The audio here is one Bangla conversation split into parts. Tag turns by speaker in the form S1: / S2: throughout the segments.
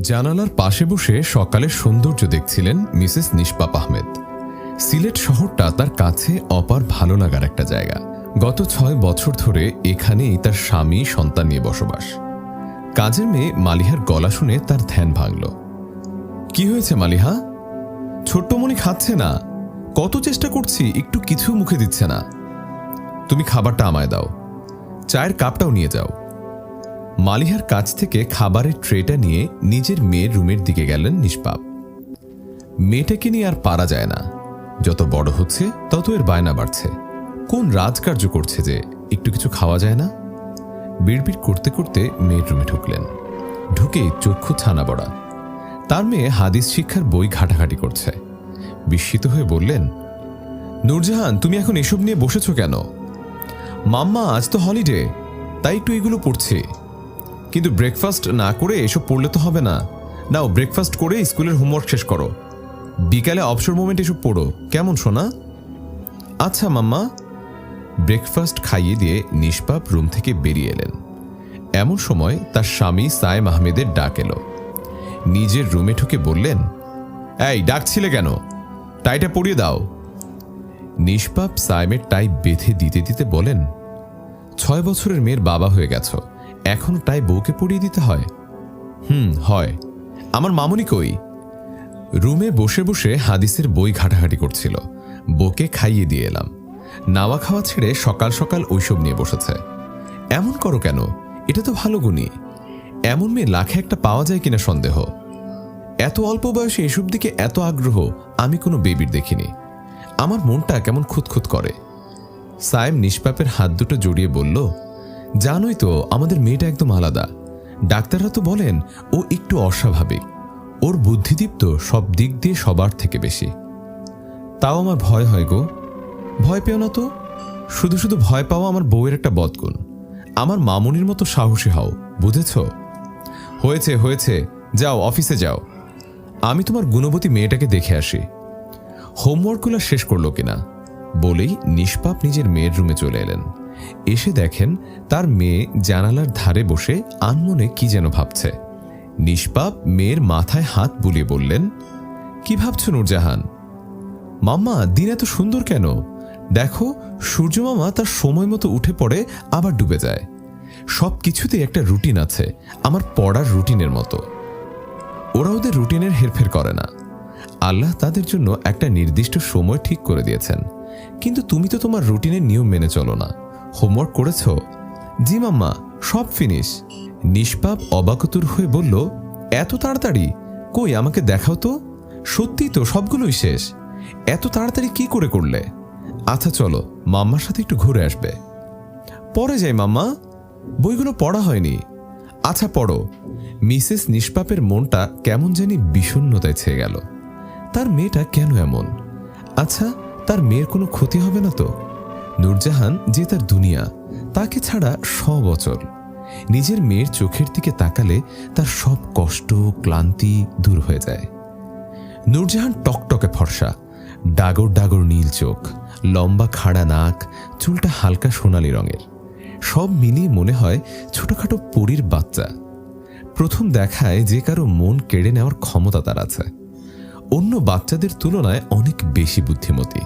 S1: জানালার পাশে বসে সকালের সৌন্দর্য দেখছিলেন মিসেস নিষ্পাপ আহমেদ। সিলেট শহরটা তার কাছে অপার ভালো লাগার একটা জায়গা। গত ৬ বছর ধরে এখানেই তার স্বামী সন্তান নিয়ে বসবাস। কাজের মেয়ে মালিহার গলা শুনে তার ধ্যান ভাঙল। কি হয়েছে মালিহা? ছোট্টমণি খাচ্ছে না। কত চেষ্টা করছি, একটু কিছু মুখে দিচ্ছে না। তুমি খাবারটা আমায় দাও, চায়ের কাপটাও নিয়ে যাও। মালিহার কাছ থেকে খাবারের ট্রেটা নিয়ে নিজের মেয়ের রুমের দিকে গেলেন নিষ্পাপ। মেয়েটাকে নিয়ে আর পারা যায় না। যত বড় হচ্ছে তত এর বায়না বাড়ছে। কোন রাজকার্য করছে যে একটু কিছু খাওয়া যায় না? বিড়বিড় করতে করতে মেয়ের রুমে ঢুকলেন। ঢুকে চক্ষু ছানা বড়া। তার মেয়ে হাদিস শিক্ষার বই ঘাটাঘাটি করছে। বিস্মিত হয়ে বললেন, নূরজাহান, তুমি এখন এসব নিয়ে বসেছ কেন? মাম্মা, আজ তো হলিডে, তাই একটু এগুলো পড়ছি। কিন্তু ব্রেকফাস্ট না করে এসব পড়লে তো হবে না। নাও, ব্রেকফাস্ট করে স্কুলের হোমওয়ার্ক শেষ করো। বিকালে অবসর মোমেন্ট এসব পড়ো, কেমন শোনা? আচ্ছা মাম্মা। ব্রেকফাস্ট খাইয়ে দিয়ে নিষ্পাপ রুম থেকে বেরিয়ে এলেন। এমন সময় তার স্বামী সায়েম আহমেদের ডাক এলো। নিজের রুমে ঢুকে বললেন, এই ডাকছিলে কেন? টাইটা পরিয়ে দাও। নিষ্পাপ সায়েমের টাই বেঁধে দিতে দিতে বলেন, ৬ বছরের মেয়ের বাবা হয়ে গেছ, এখন টাই বউকে পরিয়ে দিতে হয়? হয়। আমার মামুনি কই? রুমে বসে বসে হাদিসের বই ঘাটাঘাটি করছিল। বউকে খাইয়ে দিয়ে এলাম। নাওয়া খাওয়া ছেড়ে সকাল সকাল ওইসব নিয়ে বসেছে। এমন করো কেন? এটা তো ভালো গুণী। এমন মেয়ে লাখে একটা পাওয়া যায় কিনা সন্দেহ। এত অল্প বয়সে এসব দিকে এত আগ্রহ আমি কোনো বেবির দেখিনি। আমার মনটা কেমন খুঁতখুত করে। সায়েম নিষ্পাপের হাত দুটো জড়িয়ে বলল, জানোই তো আমাদের মেয়েটা একদম আলাদা। ডাক্তাররা তো বলেন ও একটু অস্বাভাবিক। ওর বুদ্ধিদীপ্ত সব দিক দিয়ে সবার থেকে বেশি। তাও আমার ভয় হয় গো। ভয় পেও না তো। শুধু শুধু ভয় পাওয়া আমার বউয়ের একটা বদগুণ। আমার মামুনির মতো সাহসী হও, বুঝেছ? হয়েছে হয়েছে, যাও অফিসে যাও। আমি তোমার গুণবতী মেয়েটাকে দেখে আসি। হোমওয়ার্কগুলো শেষ করলো কিনা বলেই নিষ্পাপ নিজের মেয়ের রুমে চলে এলেন। এসে দেখেন তার মেয়ে জানালার ধারে বসে আনমনে কি যেন ভাবছে। নিষ্পাপ মেয়ের মাথায় হাত বুলিয়ে বললেন, কি ভাবছ নূরজাহান? মাম্মা, দিন এত সুন্দর কেন? দেখো, সূর্য মামা তার সময় মতো উঠে পড়ে আবার ডুবে যায়। সব কিছুতেই একটা রুটিন আছে, আমার পড়ার রুটিনের মতো। ওরা ওদের রুটিনের হেরফের করে না। আল্লাহ তাদের জন্য একটা নির্দিষ্ট সময় ঠিক করে দিয়েছেন, কিন্তু তুমি তো তোমার রুটিনের নিয়ম মেনে চলো না। হোমওয়ার্ক করেছ? জি মাম্মা, সব ফিনিশ। নিষ্পাপ অবাকতুর হয়ে বলল, এত তাড়াতাড়ি? কই আমাকে দেখাও তো। সত্যি তো সবগুলোই শেষ। এত তাড়াতাড়ি কি করে করলে? আচ্ছা চলো, মাম্মার সাথে একটু ঘুরে আসবে। পরে যাই মাম্মা, বইগুলো পড়া হয়নি। আচ্ছা পড়ো। মিসেস নিষ্পাপের মনটা কেমন জানি বিষণ্ণতায় ছেয়ে গেল। তার মেয়েটা কেন এমন? আচ্ছা, তার মেয়ের কোনো ক্ষতি হবে না তো? নূরজাহান যে তার দুনিয়া, তাকে ছাড়া সব অচল। নিজের মেয়ের চোখের দিকে তাকালে তার সব কষ্ট ক্লান্তি দূর হয়ে যায়। নূরজাহান টকটকে ফর্সা, ডাগর ডাগর নীল চোখ, লম্বা খাড়া নাক, চুলটা হালকা সোনালি রঙের। সব মিলিয়ে মনে হয় ছোটখাটো পরীর বাচ্চা। প্রথম দেখায় যে কারো মন কেড়ে নেওয়ার ক্ষমতা তার আছে। অন্য বাচ্চাদের তুলনায় অনেক বেশি বুদ্ধিমতী।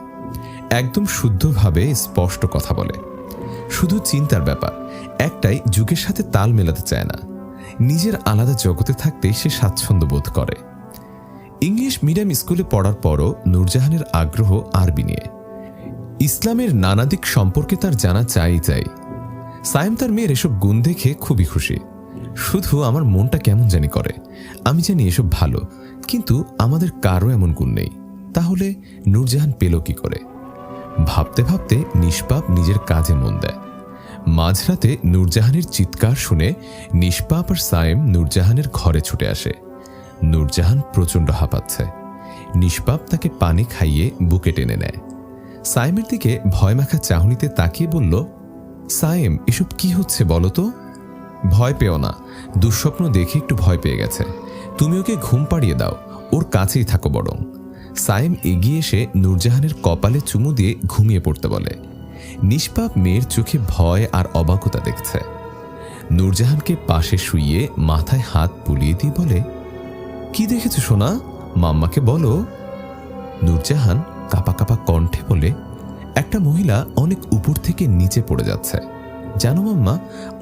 S1: একদম শুদ্ধভাবে স্পষ্ট কথা বলে। শুধু চিন্তার ব্যাপার একটাই, যুগের সাথে তাল মেলাতে চায় না। নিজের আলাদা জগতে থাকতেই সে স্বাচ্ছন্দ্য বোধ করে। ইংলিশ মিডিয়াম স্কুলে পড়ার পরও নূরজাহানের আগ্রহ আরবি নিয়ে। ইসলামের নানা দিক সম্পর্কে তার জানা চাই। সায়েম তার মেয়ের এসব গুণ দেখে খুবই খুশি। শুধু আমার মনটা কেমন জানি করে। আমি জানি এসব ভালো, কিন্তু আমাদের কারো এমন গুণ নেই। তাহলে নূরজাহান পেল কি করে? ভাবতে ভাবতে নিষ্পাপ নিজের কাজে মন দেয়। মাঝরাতে নূরজাহানের চিৎকার শুনে নিষ্পাপ আর সায়েম নূরজাহানের ঘরে ছুটে আসে। নূরজাহান প্রচণ্ড হাঁপাচ্ছে। নিষ্পাপ তাকে পানি খাইয়ে বুকে টেনে নেয়। সায়েমের দিকে ভয়মাখা চাহনিতে তাকিয়ে বলল, সায়েম, এসব কি হচ্ছে বলো তো? ভয় পেও না, দুঃস্বপ্ন দেখে একটু ভয় পেয়ে গেছে। তুমি ওকে ঘুম পাড়িয়ে দাও, ওর কাছেই থাকো বরং। সায়েম এগিয়ে এসে নূরজাহানের কপালে চুমু দিয়ে ঘুমিয়ে পড়তে বলে। নিষ্পাপ মেয়ের চোখে ভয় আর অবাকতা দেখছে। নূরজাহানকে পাশে শুইয়ে মাথায় হাত বুলিয়ে দিয়ে বলে, কি দেখেছো সোনা, মাম্মাকে বলো। নূরজাহান কাঁপা কাঁপা কণ্ঠে বলে, একটা মহিলা অনেক উপর থেকে নিচে পড়ে যাচ্ছে। জানো মাম্মা,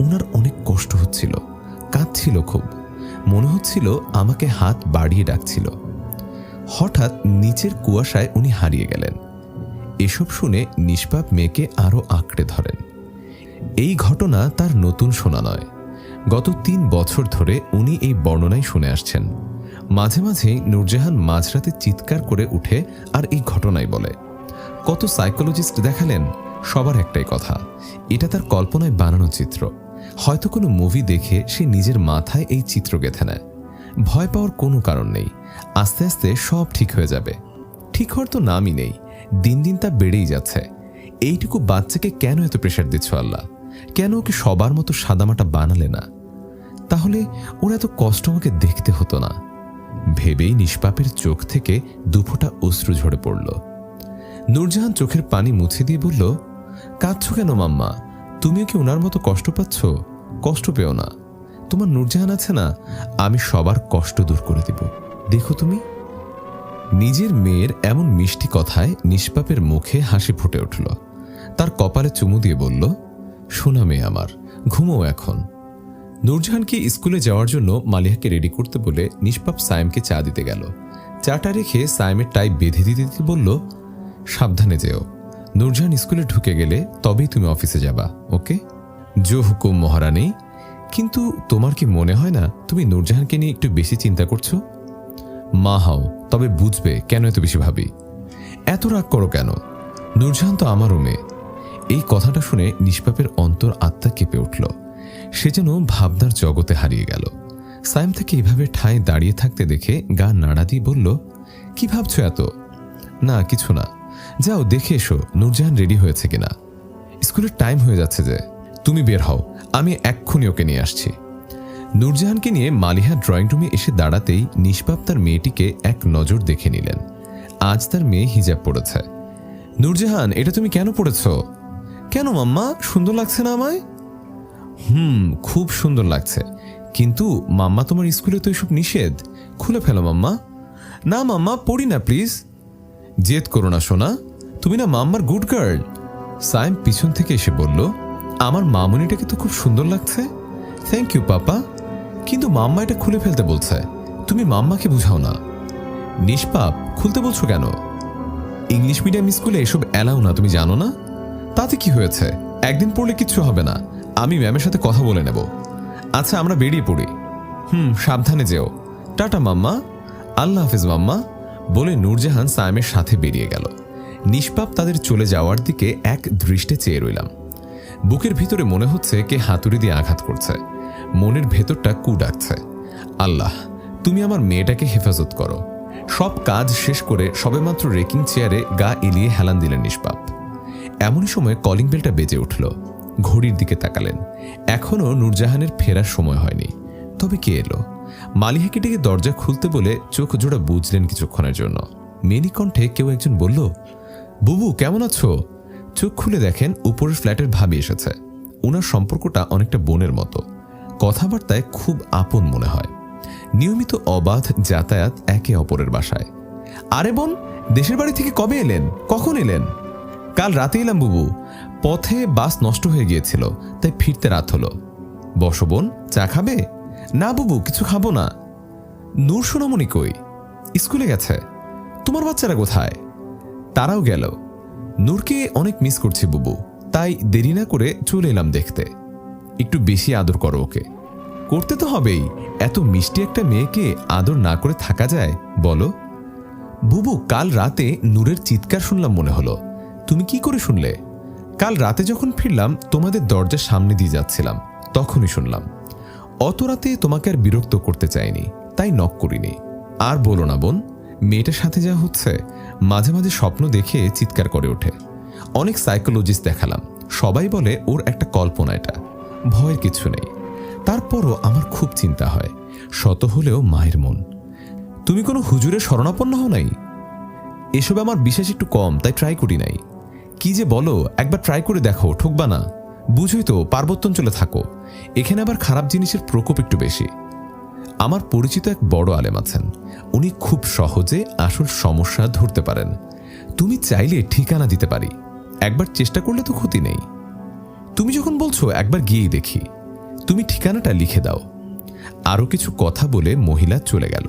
S1: ওনার অনেক কষ্ট হচ্ছিল, কাঁদছিল খুব, মনে হচ্ছিল আমাকে হাত বাড়িয়ে ডাকছিল। হঠাৎ নিচের কুয়াশায় উনি হারিয়ে গেলেন। এসব শুনে নিষ্পাপ মেয়েকে আরো আঁকড়ে ধরেন। এই ঘটনা তার নতুন শোনা নয়, গত 3 বছর ধরে উনি এই বর্ণনাই শুনে আসছেন। মাঝে মাঝেই নূরজাহান মাঝরাতে চিৎকার করে উঠে আর এই ঘটনাই বলে। কত সাইকোলজিস্ট দেখালেন, সবার একটাই কথা, এটা তার কল্পনায় বানানো চিত্র। হয়তো কোনো মুভি দেখে সে নিজের মাথায় এই চিত্র গেঁথে নেয়। ভয় পাওয়ার কোনো কারণ নেই, আস্তে আস্তে সব ঠিক হয়ে যাবে। ঠিক হওয়ার তো নামই নেই, দিন দিন তা বেড়েই যাচ্ছে। এইটুকু বাচ্চাকে কেন এত প্রেশার দিচ্ছ আল্লাহ? কেন ওকে সবার মতো সাদামাটা বানালে না? তাহলে ওর এত কষ্ট আমাকে দেখতে হতো না। ভেবেই নিষ্পাপের চোখ থেকে দুফোঁটা অশ্রু ঝরে পড়ল। নূরজাহান চোখের পানি মুছে দিয়ে বলল, কাঁদছো কেন মাম্মা? তুমিও কি ওনার মতো কষ্ট পাচ্ছ? কষ্ট পেও না, তোমার নূরজাহান আছে না, আমি সবার কষ্ট দূর করে দেব, দেখো তুমি। নিজের মেয়ের এমন মিষ্টি কথায় নিষ্পাপের মুখে হাসি ফুটে উঠল। তার কপালে চুমু দিয়ে বলল, শোনা মেয়ে আমার, ঘুমোও এখন। নূরজাহানকে স্কুলে যাওয়ার জন্য মালিহাকে রেডি করতে বলে নিষ্পাপ সায়েমকে চা দিতে গেল। চাটা রেখে সায়েমের টাই বেঁধে দিতে দিতে বলল, সাবধানে যেও, নূরজাহান স্কুলে ঢুকে গেলে তবেই তুমি অফিসে যাবা, ওকে? জো হুকুম মহারানী। কিন্তু তোমার কি মনে হয় না তুমি নূরজাহানকে নিয়ে একটু বেশি চিন্তা করছো? মা হও, তবে বুঝবে কেন এত বেশি ভাবি। এত রাগ করো কেন? নূরজাহান তো আমারও মেয়ে। এই কথাটা শুনে নিষ্পাপের অন্তর আত্মা কেঁপে উঠল। সে যেন ভাবনার জগতে হারিয়ে গেল। সায়েম থেকে এভাবে ঠায় দাঁড়িয়ে থাকতে দেখে গা নাড়া দিয়ে বলল, কি ভাবছো এত? না কিছু না, যাও দেখে এসো নূরজাহান রেডি হয়েছে কিনা। স্কুলের টাইম হয়ে যাচ্ছে যে। তুমি বের হও, আমি এক্ষুনি ওকে নিয়ে আসছি। নূরজাহানকে নিয়ে মালিহা ড্রয়িং রুমে এসে দাঁড়াতেই নিষ্পাপ তার মেয়েটিকে এক নজর দেখে নিলেন। আজ তার মেয়ে হিজাব পড়েছে। নূরজাহান, এটা তুমি কেন পড়েছ? কেন মাম্মা, সুন্দর লাগছে না আমায়? খুব সুন্দর লাগছে, কিন্তু মাম্মা তোমার স্কুলে তো এসব নিষেধ, খুলে ফেলো মাম্মা। না মাম্মা, পড়ি না প্লিজ। জেদ করো না সোনা, তুমি না মাম্মার গুড গার্ল। সায়েম পিছন থেকে এসে বলল, আমার মামুনিটাকে তো খুব সুন্দর লাগছে। থ্যাংক ইউ পাপা, কিন্তু মাম্মা এটা খুলে ফেলতে বলছে, তুমি মাম্মাকে বুঝাও না। নিষ্পাপ, খুলতে বলছো কেন? ইংলিশ মিডিয়াম স্কুলে এসব অ্যালাউ না, তুমি জানো না? তাতে কি হয়েছে, একদিন পড়লে কিচ্ছু হবে না, আমি ম্যামের সাথে কথা বলে নেব। আচ্ছা আমরা বেরিয়ে পড়ি। সাবধানে যেও। টাটা মাম্মা। আল্লাহ হাফিজ মাম্মা, বলে নূরজাহান সায়েমের সাথে বেরিয়ে গেল। নিষ্পাপ তাদের চলে যাওয়ার দিকে এক দৃষ্টে চেয়ে রইলাম। বুকের ভিতরে মনে হচ্ছে কে হাতুড়ি দিয়ে আঘাত করছে। মনের ভেতরটা কু ডাকছে, আল্লাহ তুমি আমার মেয়েটাকে হেফাজত করো। সব কাজ শেষ করে সবেমাত্র রেকিং চেয়ারে গা এলিয়ে হেলান দিলেন নিষ্পাপ। এমনই সময় কলিং বেলটা বেজে উঠল। ঘড়ির দিকে তাকালেন, এখনও নূরজাহানের ফেরার সময় হয়নি। তবে কে এলো? মালিহাকে ডেকে দরজা খুলতে বলে চোখ জোড়া বুঝলেন কিছুক্ষণের জন্য। মেনি কণ্ঠে কেউ একজন বলল, বুবু কেমন আছো? চোখ খুলে দেখেন উপরের ফ্ল্যাটের ভাবি এসেছে। ওনার সম্পর্কটা অনেকটা বোনের মতো, কথাবার্তায় খুব আপন মনে হয়। নিয়মিত অবাধ যাতায়াত একে অপরের বাসায়। আরে বোন, দেশের বাড়ি থেকে কবে এলেন? কখন এলেন? কাল রাতে এলাম বুবু, পথে বাস নষ্ট হয়ে গিয়েছিল, তাই ফিরতে রাত হলো। বসো বোন, চা খাবে? না বুবু, কিছু খাবো না। নূর সোনামণি কই? স্কুলে গেছে। তোমার বাচ্চারা কোথায়? তারাও গেল। নূরকে অনেক মিস করছি বুবু, তাই দেরি না করে চলে এলাম দেখতে। একটু বেশি আদর করো ওকে। করতে তো হবেই, এত মিষ্টি একটা মেয়েকে আদর না করে থাকা যায় বলো? বুবু, কাল রাতে নূরের চিৎকার শুনলাম মনে হলো। তুমি কি করে শুনলে? কাল রাতে যখন ফিরলাম তোমাদের দরজার সামনে দিয়ে যাচ্ছিলাম, তখনই শুনলাম। অত রাতে তোমাকে আর বিরক্ত করতে চাইনি, তাই নক করিনি। আর বলো না বোন, মেয়েটার সাথে যা হচ্ছে, মাঝে মাঝে স্বপ্ন দেখে চিৎকার করে ওঠে। অনেক সাইকোলজিস্ট দেখালাম, সবাই বলে ওর একটা কল্পনা, এটা ভয়ের কিছু নেই। তারপরও আমার খুব চিন্তা হয়, শত হলেও মায়ের মন। তুমি কোনো হুজুরের শরণাপন্ন হও নাই? এসব আমার বিশ্বাস একটু কম, তাই ট্রাই করি নাই। কি যে বলো, একবার ট্রাই করে দেখো, ঠকবা না। বুঝোই তো পার্বত্যাঞ্চলে থাকো, এখানে আবার খারাপ জিনিসের প্রকোপ একটু বেশি। আমার পরিচিত এক বড় আলেম আছেন, উনি খুব সহজে আসল সমস্যা ধরতে পারেন। তুমি চাইলে ঠিকানা দিতে পারি, একবার চেষ্টা করলে তো ক্ষতি নেই। তুমি যখন বলছো একবার গিয়েই দেখি, তুমি ঠিকানাটা লিখে দাও। আরও কিছু কথা বলে মহিলা চলে গেল।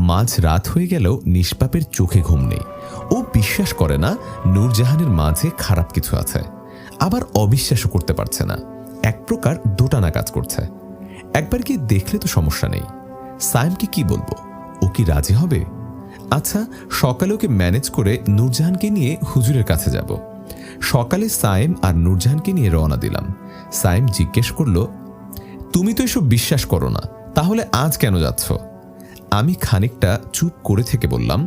S1: মাঝ রাত হয়ে গেল, নিষ্পাপের চোখে ঘুম নেই। ও বিশ্বাস করে না নূরজাহানের মাঝে খারাপ কিছু আছে, আবার অবিশ্বাসও করতে পারছে না। এক প্রকার দোটানা কাজ করছে। একবার গিয়ে দেখলে তো সমস্যা নেই। সায়েমকে কি বলবো, ও কি রাজি হবে? আচ্ছা, সকালে ওকে ম্যানেজ করে নূরজাহানকে নিয়ে হুজুরের কাছে যাব। সকালে সায়েম আর নূরজাহানকে নিয়ে রওনা দিলাম। সায়েম জিজ্ঞেস করল, তুমি তো এসব বিশ্বাস করো না, তাহলে আজ কেন যাচ্ছ? আমি খানিকটা চুপ করে থেকে বললাম,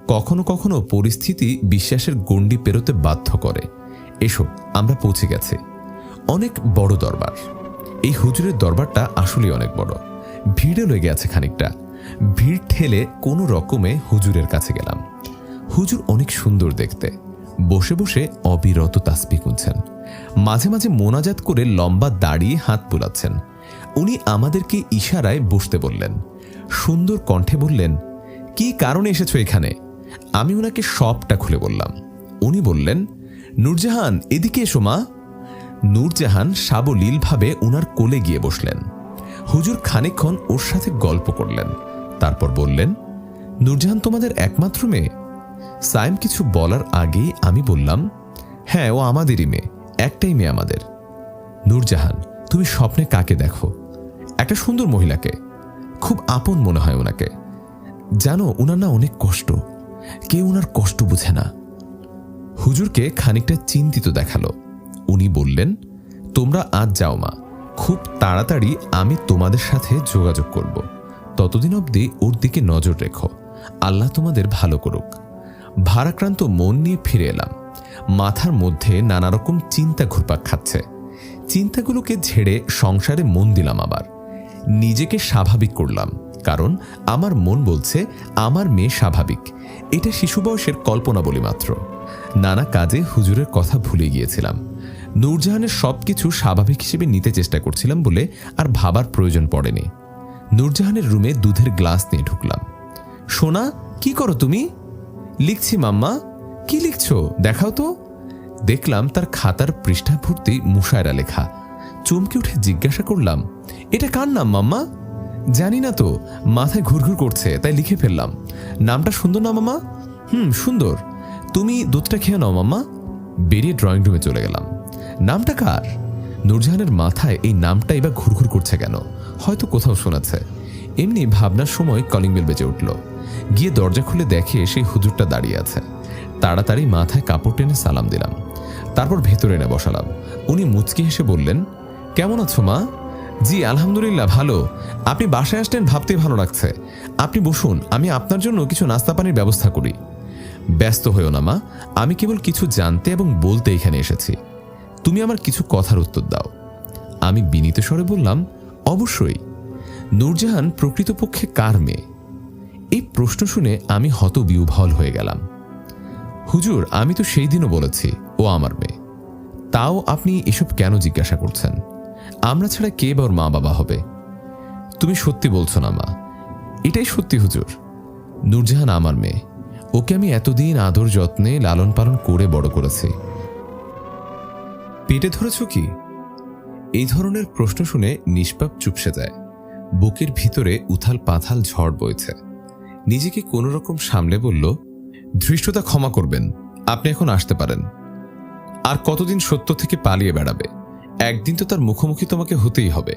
S1: কখনো কখনো পরিস্থিতি বিশ্বাসের গণ্ডি পেরোতে বাধ্য করে। এসো, আমরা পৌঁছে গেছি। অনেক বড় দরবার। এই হুজুরের দরবারটা আসলেই অনেক বড়। ভিড়ে লেগে আছে খানিকটা। ভিড় ঠেলে কোনো রকমে হুজুরের কাছে গেলাম। হুজুর অনেক সুন্দর দেখতে, বসে বসে অবিরত তাসবিহ গুনছেন। মাঝে মাঝে মোনাজাত করে লম্বা দাঁড়িয়ে হাত বুলাচ্ছেন। উনি আমাদেরকে ইশারায় বসতে বললেন। সুন্দর কণ্ঠে বললেন, কি কারণে এসেছো এখানে? আমি ওনাকে সবটা খুলে বললাম। উনি বললেন, নূরজাহান, এদিকে এসো মা। নূরজাহান সাবলীলভাবে উনার কোলে গিয়ে বসলেন। হুজুর খানিকক্ষণ ওর সাথে গল্প করলেন, তারপর বললেন, নূরজাহান তোমাদের একমাত্র মেয়ে? সায়েম কিছু বলার আগেই আমি বললাম, হ্যাঁ, ও আমাদেরই মেয়ে, একটাই মেয়ে আমাদের। নূরজাহান, তুমি স্বপ্নে কাকে দেখো? একটা সুন্দর মহিলাকে, খুব আপন মনে হয় ওনাকে। জানো, উনার না অনেক কষ্ট, কেউ উনার কষ্ট বুঝে না। হুজুরকে খানিকটা চিন্তিত দেখালো। উনি বললেন, তোমরা আজ যাও মা, খুব তাড়াতাড়ি আমি তোমাদের সাথে যোগাযোগ করব। ততদিন অবধি ওর দিকে নজর রেখো, আল্লাহ তোমাদের ভালো করুক। ভারাক্রান্ত মন নিয়ে ফিরে এলাম। মাথার মধ্যে নানা রকম চিন্তা ঘুরপাক খাচ্ছে। চিন্তাগুলোকে ঝেড়ে সংসারে মন দিলাম। আবার নিজেকে স্বাভাবিক করলাম, কারণ আমার মন বলছে আমার মেয়ে স্বাভাবিক। এটা শিশু বয়সের কল্পনা বলি মাত্র। নানা কাজে হুজুরের কথা ভুলে গিয়েছিলাম। নূরজাহানের সবকিছু স্বাভাবিক হিসেবে নিতে চেষ্টা করছিলাম বলে আর ভাবার প্রয়োজন পড়েনি। নূরজাহানের রুমে দুধের গ্লাস নিয়ে ঢুকলাম। সোনা, কি করো তুমি? লিখছি মাম্মা। কি লিখছো দেখাও তো। দেখলাম তার খাতার পৃষ্ঠা ভর্তি মুশায়রা লেখা। চমকে উঠে জিজ্ঞাসা করলাম, এটা কার নাম মাম্মা? জানি না তো, মাথায় ঘুরঘুর করছে তাই লিখে ফেললাম। নামটা সুন্দর না মাম্মা? সুন্দর। তুমি দুধটা খেয়ে নাও মাম্মা। বেরিয়ে ড্রয়িং রুমে চলে গেলাম। নামটা কার? নূরজাহানের মাথায় এই নামটা এবার ঘুরঘুর করছে কেন? হয়তো কোথাও শোনাচ্ছে। এমনি ভাবনার সময় কলিং বেল বেজে উঠল। গিয়ে দরজা খুলে দেখে সেই হুজুরটা দাঁড়িয়ে আছে। তাড়াতাড়ি মাথায় কাপড় টেনে সালাম দিলাম, তারপর ভেতরে এনে বসালাম। উনি মুচকি হেসে বললেন, কেমন আছো মা? জি আলহামদুলিল্লাহ ভালো। আপনি বাসায় আসলেন ভাবতেই ভালো লাগছে। আপনি বসুন, আমি আপনার জন্য কিছু নাস্তা পানির ব্যবস্থা করি। ব্যস্ত হইও না মা, আমি কেবল কিছু জানতে এবং বলতে এখানে এসেছি। তুমি আমার কিছু কথার উত্তর দাও। আমি বিনীত স্বরে বললাম, অবশ্যই। নূরজাহান প্রকৃতপক্ষে কার মেয়ে? এই প্রশ্ন শুনে আমি হতবিহ্বল হয়ে গেলাম। হুজুর, আমি তো সেই দিনও বলেছি ও আমার মেয়ে, তাও আপনি এসব কেন জিজ্ঞাসা করছেন? আমরা ছাড়া কে বা ওর মা বাবা হবে? তুমি সত্যি বলছো না মা? এটাই সত্যি হুজুর। নূরজাহান আমার মেয়ে, ওকে আমি এতদিন আদর যত্নে লালন পালন করে বড় করেছি। পেটে ধরেছ কি? এই ধরনের প্রশ্ন শুনে নিষ্পাপ চুপসে যায়। বুকের ভিতরে উথাল পাথাল ঝড় বইছে। নিজেকে কোনো রকম সামলে বলল, ধৃষ্টতা ক্ষমা করবেন, আপনি এখন আসতে পারেন। আর কতদিন সত্য থেকে পালিয়ে বেড়াবে? একদিন তো তার মুখোমুখি তোমাকে হতেই হবে।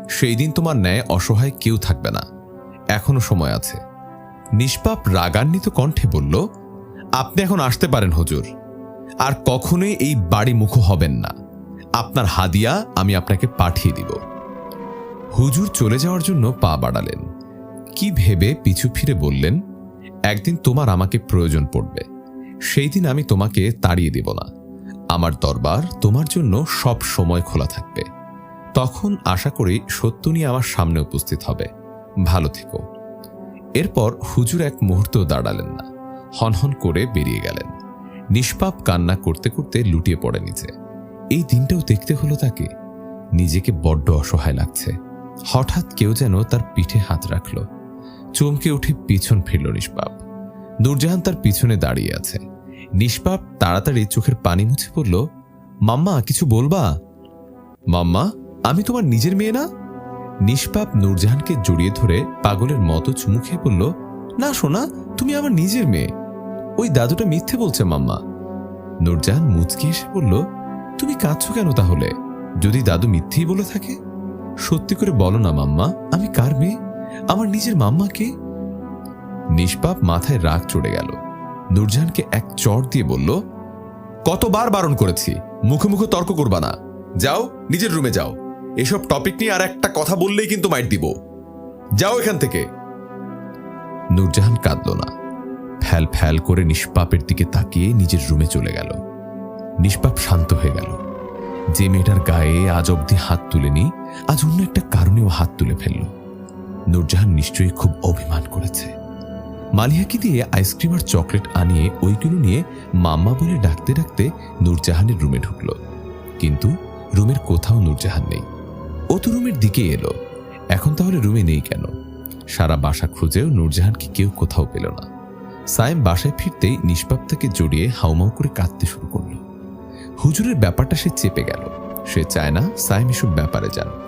S1: সেই দিন তোমার ন্যায় অসহায় কেউ থাকবে না। এখনো সময় আছে। নিষ্পাপ রাগান্বিত কণ্ঠে বলল, আপনি এখন আসতে পারেন হুজুর। আর কখনোই এই বাড়ি মুখো হবেন না। আপনার হাদিয়া আমি আপনাকে পাঠিয়ে দিব। হুজুর চলে যাওয়ার জন্য পা বাড়ালেন। কি ভেবে পিছু ফিরে বললেন, একদিন তোমার আমাকে প্রয়োজন পড়বে, সেই দিন আমি তোমাকে তাড়িয়ে দেব না। আমার দরবার তোমার জন্য সব সময় খোলা থাকবে। তখন আশা করি সত্য নিয়ে আমার সামনে উপস্থিত হবে। ভালো থেকো। এরপর হুজুর এক মুহূর্ত দাঁড়ালেন না, হনহন করে বেরিয়ে গেলেন। নিষ্পাপ কান্না করতে করতে লুটিয়ে পড়ে নিচে। এই দিনটাও দেখতে হলো তাকে। নিজেকে বড্ড অসহায় লাগছে। হঠাৎ কেউ যেন তার পিঠে হাত রাখল। চমকে উঠে পিছন ফিরল নিষ্পাপ। নূরজাহান তার পিছনে দাঁড়িয়ে আছে। নিষ্পাপ তাড়াতাড়ি চোখের পানি মুছে পড়ল, মাম্মা কিছু বলবা? মাম্মা, আমি তোমার নিজের মেয়ে না? নিষ্পাপ নূরজাহানকে জড়িয়ে ধরে পাগলের মতো চুমু খেয়ে বলল, না সোনা, তুমি আমার নিজের মেয়ে। ওই দাদুটা মিথ্যে বলছে মাম্মা। নূরজাহান মুচকি এসে বলল, তুমি কাঁদছো কেন তাহলে? যদি দাদু মিথ্যেই বলে থাকে, সত্যি করে বলো না মাম্মা, আমি কার মেয়ে? আমার নিজের মাম্মা কে? নিষ্পাপ মাথায় রাগ চড়ে গেল। নূরজাহানকে এক চড় দিয়ে বলল, কতবার বারণ করেছি, মুখে মুখে তর্ক করবা না। যাও, নিজের রুমে যাও। এসব টপিক নিয়ে আর একটা কথা বললেই কিন্তু মাইট দিব। যাও এখান থেকে। নূরজাহান কাঁদল না। ফ্যাল ফ্যাল করে নিষ্পাপের দিকে তাকিয়ে নিজের রুমে চলে গেল। নিষ্পাপ শান্ত হয়ে গেল। যে মেয়েটার গায়ে আজ অব্দি হাত তুলেনি, আজ অন্য একটা কারণেও হাত তুলে ফেলল। নূরজাহান নিশ্চয়ই খুব অভিমান করেছে। মালিহাকে দিয়ে আইসক্রিম আর চকলেট আনিয়ে ওইগুলো নিয়ে মাম্মা বলে ডাকতে ডাকতে নূরজাহানের রুমে ঢুকল। কিন্তু রুমের কোথাও নূরজাহান নেই। ও তো রুমের দিকে এলো, এখন তাহলে রুমে নেই কেন? সারা বাসা খুঁজেও নূরজাহানকে কেউ কোথাও পেল না। সায়েম বাসায় ফিরতেই নিষ্পাপ তাকে জড়িয়ে হাউমাউ করে কাঁদতে শুরু করল। হুজুরের ব্যাপারটা সে চেপে গেল। সে চায় না সায়েম এসব ব্যাপারে জানুক।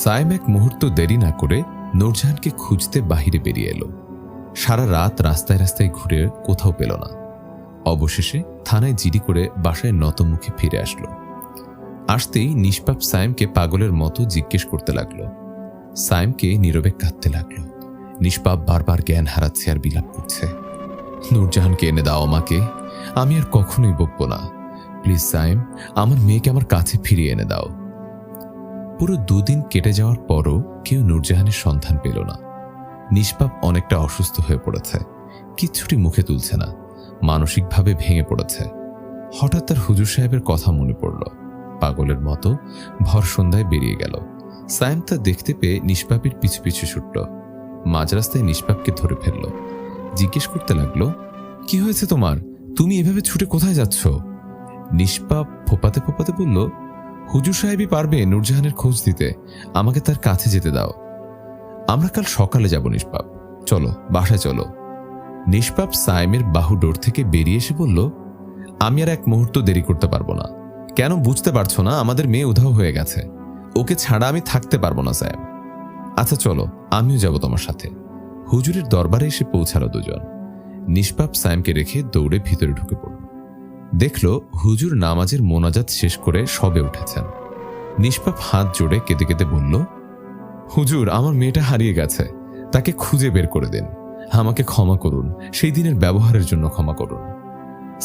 S1: সায়েম এক মুহূর্ত দেরি না করে নূরজাহানকে খুঁজতে বাহিরে বেরিয়ে এলো। সারা রাত রাস্তায় রাস্তায় ঘুরে কোথাও পেল না। অবশেষে থানায় জিডি করে বাসায় নতমুখে ফিরে আসলো। আসতেই নিষ্পাপ সায়েমকে পাগলের মতো জিজ্ঞেস করতে লাগলো। সায়েমকে নীরবে কাঁদতে লাগলো। নিষ্পাপ বারবার জ্ঞান হারাচ্ছে আর বিলাপ করছে, নূরজাহানকে এনে দাও আমাকে, আমি আর কখনোই বকবো না। প্লিজ সায়েম, আমার মেয়েকে আমার কাছে ফিরিয়ে এনে দাও। পুরো 2 দিন কেটে যাওয়ার পরও কেউ নূরজাহানের সন্ধান পেল না। নিষ্পাপ অনেকটা অসুস্থ হয়ে পড়েছে, কিচ্ছুটি মুখে তুলছে না, মানসিকভাবে ভেঙে পড়েছে। হঠাৎ তার হুজুর সাহেবের কথা মনে পড়ল। পাগলের মতো ভর সন্ধ্যায় বেরিয়ে গেল। সায়েম তা দেখতে পেয়ে নিষ্পাপের পিছু পিছু ছুটল। মাঝ রাস্তায় নিষ্পাপকে ধরে ফেলল। জিজ্ঞেস করতে লাগলো, কি হয়েছে তোমার? তুমি এভাবে ছুটে কোথায় যাচ্ছ? নিষ্পাপ ফোপাতে ফোপাতে বলল, হুজুর সাহেবই পারবে নূরজাহানের খোঁজ দিতে, আমাকে তার কাছে যেতে দাও। আমরা কাল সকালে যাব নিষ্পাপ, চলো বাসায় চলো। নিষ্পাপ সায়েমের বাহুডোর থেকে বেরিয়ে এসে বলল, আমি আর এক মুহূর্ত দেরি করতে পারবো না। কেন বুঝতে পারছো না? আমাদের মেয়ে উধাও হয়ে গেছে, ওকে ছাড়া আমি থাকতে পারবো না সায়েম। আচ্ছা চলো, আমিও যাব তোমার সাথে। হুজুরের দরবারে এসে পৌঁছালো দুজন। নিষ্পাপ সায়েমকে রেখে দৌড়ে ভিতরে ঢুকে পড়ল। দেখল হুজুর নামাজের মোনাজাত শেষ করে সবে উঠেছেন। নিষ্পাপ হাত জোড়ে কেঁদে কেঁদে বলল, হুজুর, আমার মেয়েটা হারিয়ে গেছে, তাকে খুঁজে বের করে দিন, আমাকে ক্ষমা করুন, সেই দিনের ব্যবহারের জন্য ক্ষমা করুন।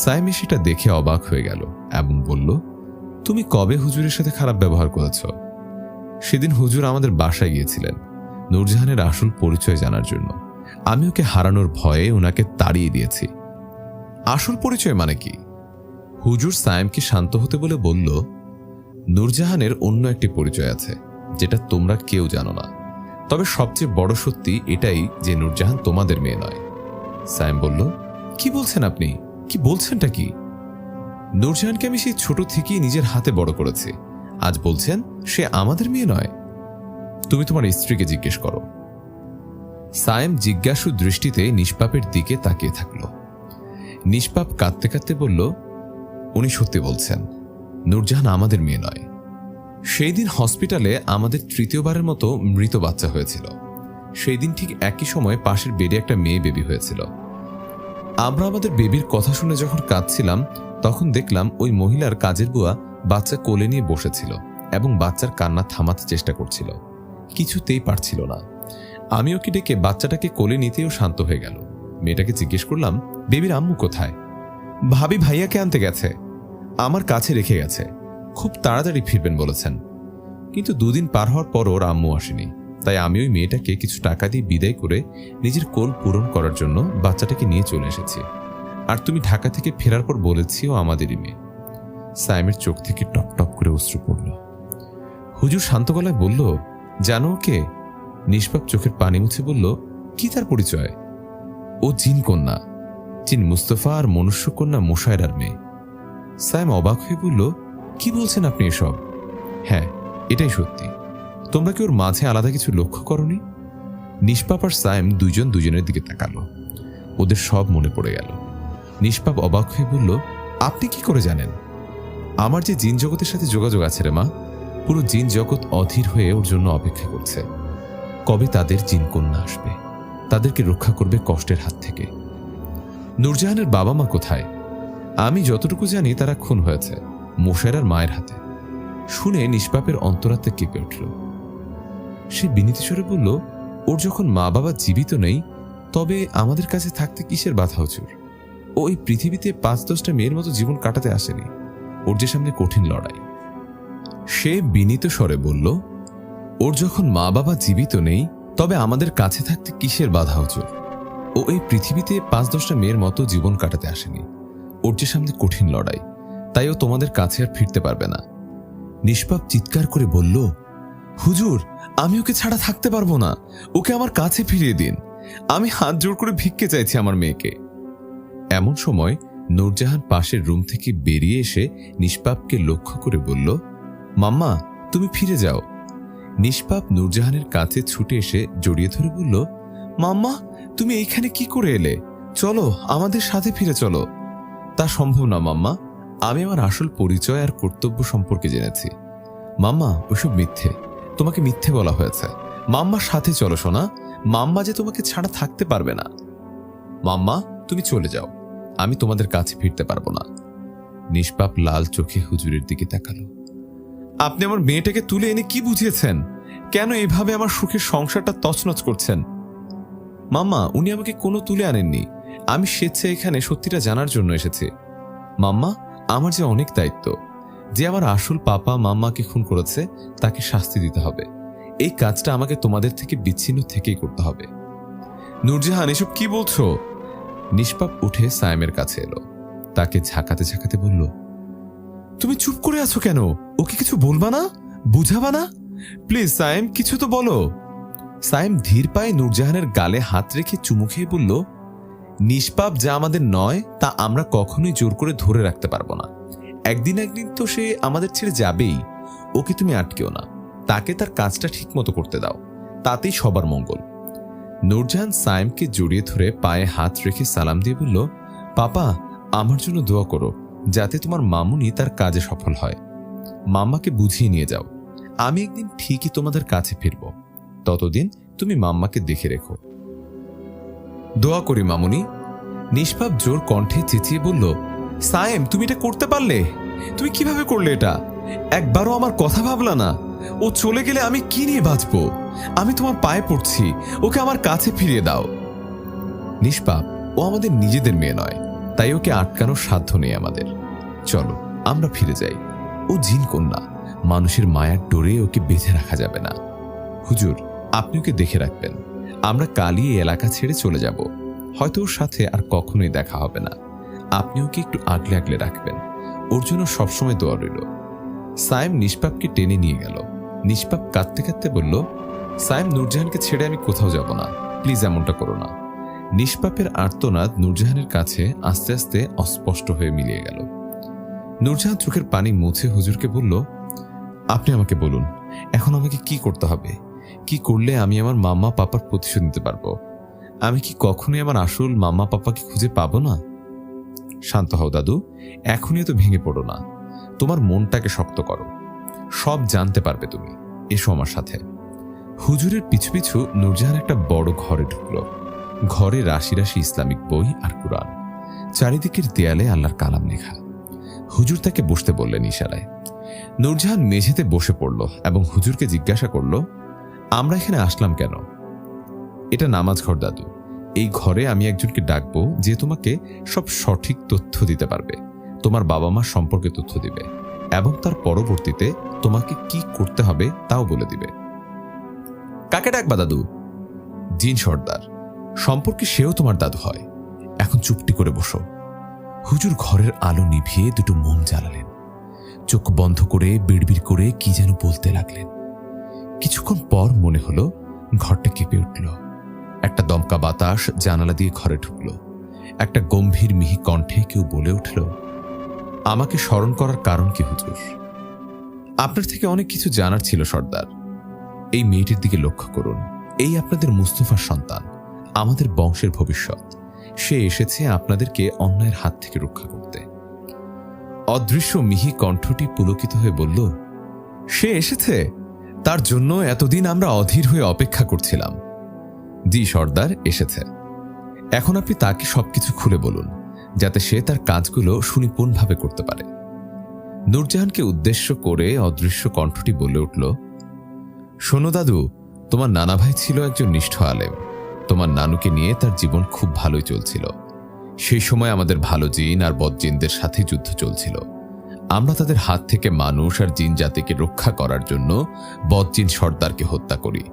S1: সায়েম সেটা দেখে অবাক হয়ে গেল এবং বলল, তুমি কবে হুজুরের সাথে খারাপ ব্যবহার করেছ? সেদিন হুজুর আমাদের বাসায় গিয়েছিলেন নূরজাহানের আসল পরিচয় জানার জন্য। আমি ওকে হারানোর ভয়ে ওনাকে তাড়িয়ে দিয়েছি। আসল পরিচয় মানে কি? হুজুর সায়েমকে শান্ত হতে বলে বলল, নূরজাহানের অন্য একটি পরিচয় আছে যেটা তোমরা কেউ জানো না। তবে সবচেয়ে বড় সত্যি এটাই যে নূরজাহান তোমাদের মেয়ে নয়। সায়েম বলল, কি বলছেন আপনি? কি বলছেনটা কি? নূরজাহানকে আমি সেই ছোট থেকেই নিজের হাতে বড় করেছি, আজ বলছেন সে আমাদের মেয়ে নয়? তুমি তোমার স্ত্রীকে জিজ্ঞেস করো। সায়েম জিজ্ঞাসু দৃষ্টিতে নিষ্পাপের দিকে তাকিয়ে থাকল। নিষ্পাপ কাঁদতে কাঁদতে বলল, উনি সত্যি বলছেন, নূরজাহান আমাদের মেয়ে নয়। সেই দিন হসপিটালে আমাদের তৃতীয়বারের মতো মৃত বাচ্চা হয়েছিল। সেই দিন ঠিক একই সময় পাশের বেডে একটা মেয়ে বেবি হয়েছিল। আমরা আমাদের বেবির কথা শুনে যখন কাঁদছিলাম, তখন দেখলাম ওই মহিলার কাজের বুয়া বাচ্চা কোলে নিয়ে বসেছিল এবং বাচ্চার কান্না থামাতে চেষ্টা করছিল, কিছুতেই পারছিল না। আমি ওকে ডেকে বাচ্চাটাকে কোলে নিতেও শান্ত হয়ে গেল। মেয়েটাকে জিজ্ঞেস করলাম, বেবির আম্মু কোথায়? ভাবি ভাইয়াকে আনতে গেছে, আমার কাছে রেখে গেছে, খুব তাড়াতাড়ি ফিরবেন বলেছেন। কিন্তু 2 দিন পার হওয়ার পর ওর আম্মু আসেনি, তাই আমি ওই মেয়েটাকে কিছু টাকা দিয়ে বিদায় করে নিজের কোল পূরণ করার জন্য বাচ্চাটাকে নিয়ে চলে এসেছি। আর তুমি ঢাকা থেকে ফেরার পর বলেছিও আমাদেরই মেয়ে। সায়েমের চোখ থেকে টপ টপ করে অশ্রু পড়ল। হুজুর শান্ত গলায় বলল, জানো ওকে? নিষ্পাপ চোখের পানি মুছে বলল, কি তার পরিচয়? ও জিন কন্যা, জিন মুস্তফা আর মনুষ্য কন্যা মুশায়রার মেয়ে। সায়েম অবাক হয়ে বলল, কি বলছেন আপনি এসব? হ্যাঁ, এটাই সত্যি। তোমরা কি ওর মাঝে আলাদা কিছু লক্ষ্য করনি? নিষ্পাপ আর সায়েম দুইজন দুজনের দিকে তাকালো। ওদের সব মনে পড়ে গেল। নিষ্পাপ অবাক হয়ে বলল, আপনি কি করে জানেন? আমার যে জিন জগতের সাথে যোগাযোগ আছে রে মা, পুরো জিন জগৎ অধীর হয়ে ওর জন্য অপেক্ষা করছে। কবে তাদের জিন কন্যা আসবে, তাদেরকে রক্ষা করবে কষ্টের হাত থেকে। নূরজাহানের বাবা মা কোথায়? আমি যতটুকু জানি তারা খুন হয়েছে মোশায়রার মায়ের হাতে। শুনে নিষ্পাপের অন্তরাত্মা কেঁপে উঠল। সে বিনীত স্বরে বলল, ওর যখন মা বাবা জীবিত নেই, তবে আমাদের কাছে থাকতে কিসের বাধা হুজুর? ও এই পৃথিবীতে 5-10টা মেয়ের মতো জীবন কাটাতে আসেনি। ওর যে সামনে কঠিন লড়াই। সে বিনীত স্বরে বলল, ওর যখন মা বাবা জীবিত নেই, তবে আমাদের কাছে থাকতে কিসের বাধা হুজুর? ও এই পৃথিবীতে 5-10টা মেয়ের মতো জীবন কাটাতে আসেনি। ওর যে সামনে কঠিন লড়াই, তাই ও তোমাদের কাছে আর ফিরতে পারবে না। নিষ্পাপ চিৎকার করে বলল, হুজুর, আমি ওকে ছাড়া থাকতে পারবো না। ওকে আমার কাছে ফিরিয়ে দিন। আমি হাত জোড় করে ভিক্ষে চাইছি আমার মেয়েকে। এমন সময় নূরজাহান পাশের রুম থেকে বেরিয়ে এসে নিষ্পাপকে লক্ষ্য করে বলল, মাম্মা, তুমি ফিরে যাও। নিষ্পাপ নূরজাহানের কাছে ছুটে এসে জড়িয়ে ধরে বলল, মাম্মা, তুমি এইখানে কি করে এলে? চলো, আমাদের সাথে ফিরে চলো। তা সম্ভব না মাম্মা। আমি আমার আসল পরিচয় আর কর্তব্য সম্পর্কে জেনেছি। মাম্মা, ওসব মিথ্যে। তোমাকে মিথ্যে বলা হয়েছে। মাম্মার সাথে চলো সোনা। মাম্মা যে তোমাকে ছাড়া থাকতে পারবে না। মাম্মা, তুমি চলে যাও। আমি তোমাদের কাছে ফিরতে পারবো না। নিষ্পাপ লাল চোখে হুজুরের দিকে তাকালো। আপনি আমার মেয়েটাকে তুলে এনে কি বুঝিয়েছেন? কেন এভাবে আমার সুখের সংসারটা তছনছ করছেন? মাম্মা, উনি আমাকে কোনো তুলে আনেননি। আমি স্বেচ্ছায় এখানে সত্যিটা জানার জন্য এসেছি। মাম্মা, আমার যে অনেক দায়িত্ব। যে আমার আসল পাপা মাম্মাকে খুন করেছে, তাকে শাস্তি দিতে হবে। এই কাজটা আমাকে তোমাদের থেকে বিচ্ছিন্ন থেকেই করতে হবে। নূরজাহান, এসব কি বলছো? নিষ্পাপ উঠে সায়েমের কাছে এলো। তাকে ঝাঁকাতে ঝাঁকাতে বলল, তুমি চুপ করে আছো কেন? ওকে কিছু বলবা না? বুঝাবা না? প্লিজ সায়েম, কিছু তো বলো। সায়েম ধীর পায়ে নূরজাহানের গালে হাত রেখে চুমু খেয়ে বলল, নিষ্পাপ যা আমাদের নয়, তা আমরা কখনোই জোর করে ধরে রাখতে পারবো না। একদিন একদিন তো সে আমাদের ছেড়ে যাবেই। ওকে তুমি আটকেও না। তাকে তার কাজটা ঠিক মতো করতে দাও। তাতেই সবার মঙ্গল। নূরজাহান সায়েমকে জড়িয়ে ধরে পায়ে হাত রেখে সালাম দিয়ে বলল, পাপা, আমার জন্য দোয়া করো, যাতে তোমার মামুনি তার কাজে সফল হয়। মাম্মাকে বুঝিয়ে নিয়ে যাও। আমি একদিন ঠিকই তোমাদের কাছে ফিরব। ততদিন তুমি মাম্মাকে দেখে রেখো। দোয়া করি মামুনি। নিষ্পাপ জোর কণ্ঠে চেঁচিয়ে বলল, সায়েম, তুমি এটা করতে পারলে? তুমি কিভাবে করলে এটা? একবারও আমার কথা ভাবলা না? ও চলে গেলে আমি কি নিয়ে বাঁচবো? আমি তোমার পায়ে পড়ছি, ওকে আমার কাছে ফিরিয়ে দাও। নিষ্পাপ, ও আমাদের নিজেদের মেয়ে নয়, তাই ওকে আটকানোর সাধ্য নেই আমাদের। চলো, আমরা ফিরে যাই। ও জিন কন্যা, মানুষের মায়ার ডোরে ওকে বেঁধে রাখা যাবে না। হুজুর, আপনি ওকে দেখে রাখবেন। আমরা কালই এই এলাকা ছেড়ে চলে যাব। হয়তো ওর সাথে আর কখনোই দেখা হবে না। আপনি ওকে একটু আগলে আগলে রাখবেন। ওর জন্য সবসময় দোয়া রইল। সায়েম নিষ্পাপকে টেনে নিয়ে গেল। নিষ্পাপ কাঁদতে কাঁদতে বলল, সায়েম, নূরজাহানকে ছেড়ে আমি কোথাও যাব না। প্লিজ এমনটা করো না। নিষ্পাপের আর্তনাদ নূরজাহানের কাছে আস্তে আস্তে অস্পষ্ট হয়ে মিলিয়ে গেল। নূরজাহান চোখের পানি মুছে হুজুরকে বলল, আপনি আমাকে বলুন, এখন আমাকে কি করতে হবে? কি করলে আমি আমার মাম্মা পাপার প্রতিশোধ নিতে পারবো? আমি কি কখনোই আমার আসল মাম্মা পাপাকে খুঁজে পাবো না? শান্ত হও দাদু, এখনই তো ভেঙে পড়ো না। তোমার মনটাকে শক্ত করো। সব জানতে পারবে তুমি। এসো আমার সাথে। হুজুরের পিছু পিছু নূরজাহান একটা বড় ঘরে ঢুকল। ঘরে রাশি রাশি ইসলামিক বই আর কুরআন। চারিদিকের দেয়ালে আল্লাহর কালাম লেখা। হুজুর তাকে বসতে বললেন ইশারায়। নূরজাহান মেঝেতে বসে পড়ল এবং হুজুরকে জিজ্ঞাসা করল, আমরা এখানে আসলাম কেন? এটা নামাজ ঘর দাদু। এই ঘরে আমি একজনকে ডাকবো যে তোমাকে সব সঠিক তথ্য দিতে পারবে, তোমার বাবা মার সম্পর্কে তথ্য দিবে এবং তার পরবর্তীতে তোমাকে কি করতে হবে তাও বলে দিবে। কাকে ডাকবা দাদু? জিন সর্দার। সম্পর্কে সেও তোমার দাদু হয়। এখন চুপটি করে বসো। হুজুর ঘরের আলো নিভিয়ে দুটো মোম জ্বালালেন। চোখ বন্ধ করে বিড়বিড় করে কি যেন বলতে লাগলেন। কিছুক্ষণ পর মনে হলো ঘরটা কেঁপে উঠল। একটা দমকা বাতাস জানালা দিয়ে ঘরে ঢুকল। একটা গম্ভীর মিহি কণ্ঠে কেউ বলে উঠল, আমাকে স্মরণ করার কারণ কি হুজুর? আপনার থেকে অনেক কিছু জানার ছিল সর্দার। এই মেয়েটির দিকে লক্ষ্য করুন। এই আপনাদের মুস্তফার সন্তান, আমাদের বংশের ভবিষ্যৎ। সে এসেছে আপনাদেরকে অন্যায়ের হাত থেকে রক্ষা করতে। অদৃশ্য মিহি কণ্ঠটি পুলকিত হয়ে বলল, সে এসেছে? তার জন্য এতদিন আমরা অধীর হয়ে অপেক্ষা করছিলাম। জি সর্দার, এসেছে। এখন আপনি তাকে সবকিছু খুলে বলুন, যাতে সে তার কাজগুলো সুনিপুণভাবে করতে পারে। নূরজাহানকে উদ্দেশ্য করে অদৃশ্য কণ্ঠটি বলে উঠল, শোনো দাদু, তোমার নানা ভাই ছিল একজন নিষ্ঠ আলেম। তোমার নানুকে নিয়ে তার জীবন খুব ভালোই চলছিল। সেই সময় আমাদের ভালো জিন আর বদজিনদের সাথে যুদ্ধ চলছিল। আমরা তাদের হাত থেকে মানুষ আর জিন জাতিকে রক্ষা করার জন্য বদজিন সর্দারকে হত্যা করি।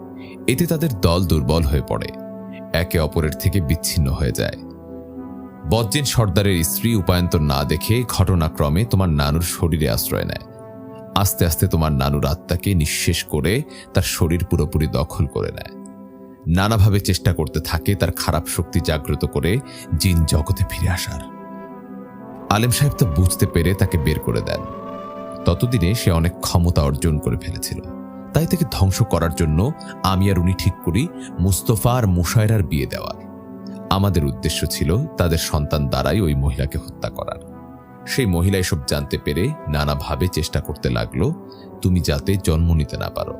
S1: এতে তাদের দল দুর্বল হয়ে পড়ে, একে অপরের থেকে বিচ্ছিন্ন হয়ে যায়। বদজিন সর্দারের স্ত্রী উপায়ন্তর না দেখে ঘটনাক্রমে তোমার নানুর শরীরে আশ্রয় নেয়। আস্তে আস্তে তোমার নানুর আত্মাকে নিঃশেষ করে তার শরীর পুরোপুরি দখল করে নেয়। নানাভাবে চেষ্টা করতে থাকে তার খারাপ শক্তি জাগ্রত করে জিন জগতে ফিরে আসার। আলেম সাহেব তা বুঝতে পেরে তাকে বের করে দেন। ততদিনে সে অনেক ক্ষমতা অর্জন করে ফেলেছিল। তাই তাকে ধ্বংস করার জন্য আমি আর উনি ঠিক করি মুস্তফা আর মুশায়রার বিয়ে দেওয়ার। আমাদের উদ্দেশ্য ছিল তাদের সন্তান দ্বারাই ওই মহিলাকে হত্যা করার। সেই মহিলা এসব জানতে পেরে নানাভাবে চেষ্টা করতে লাগলো তুমি যাতে জন্ম নিতে না পারো।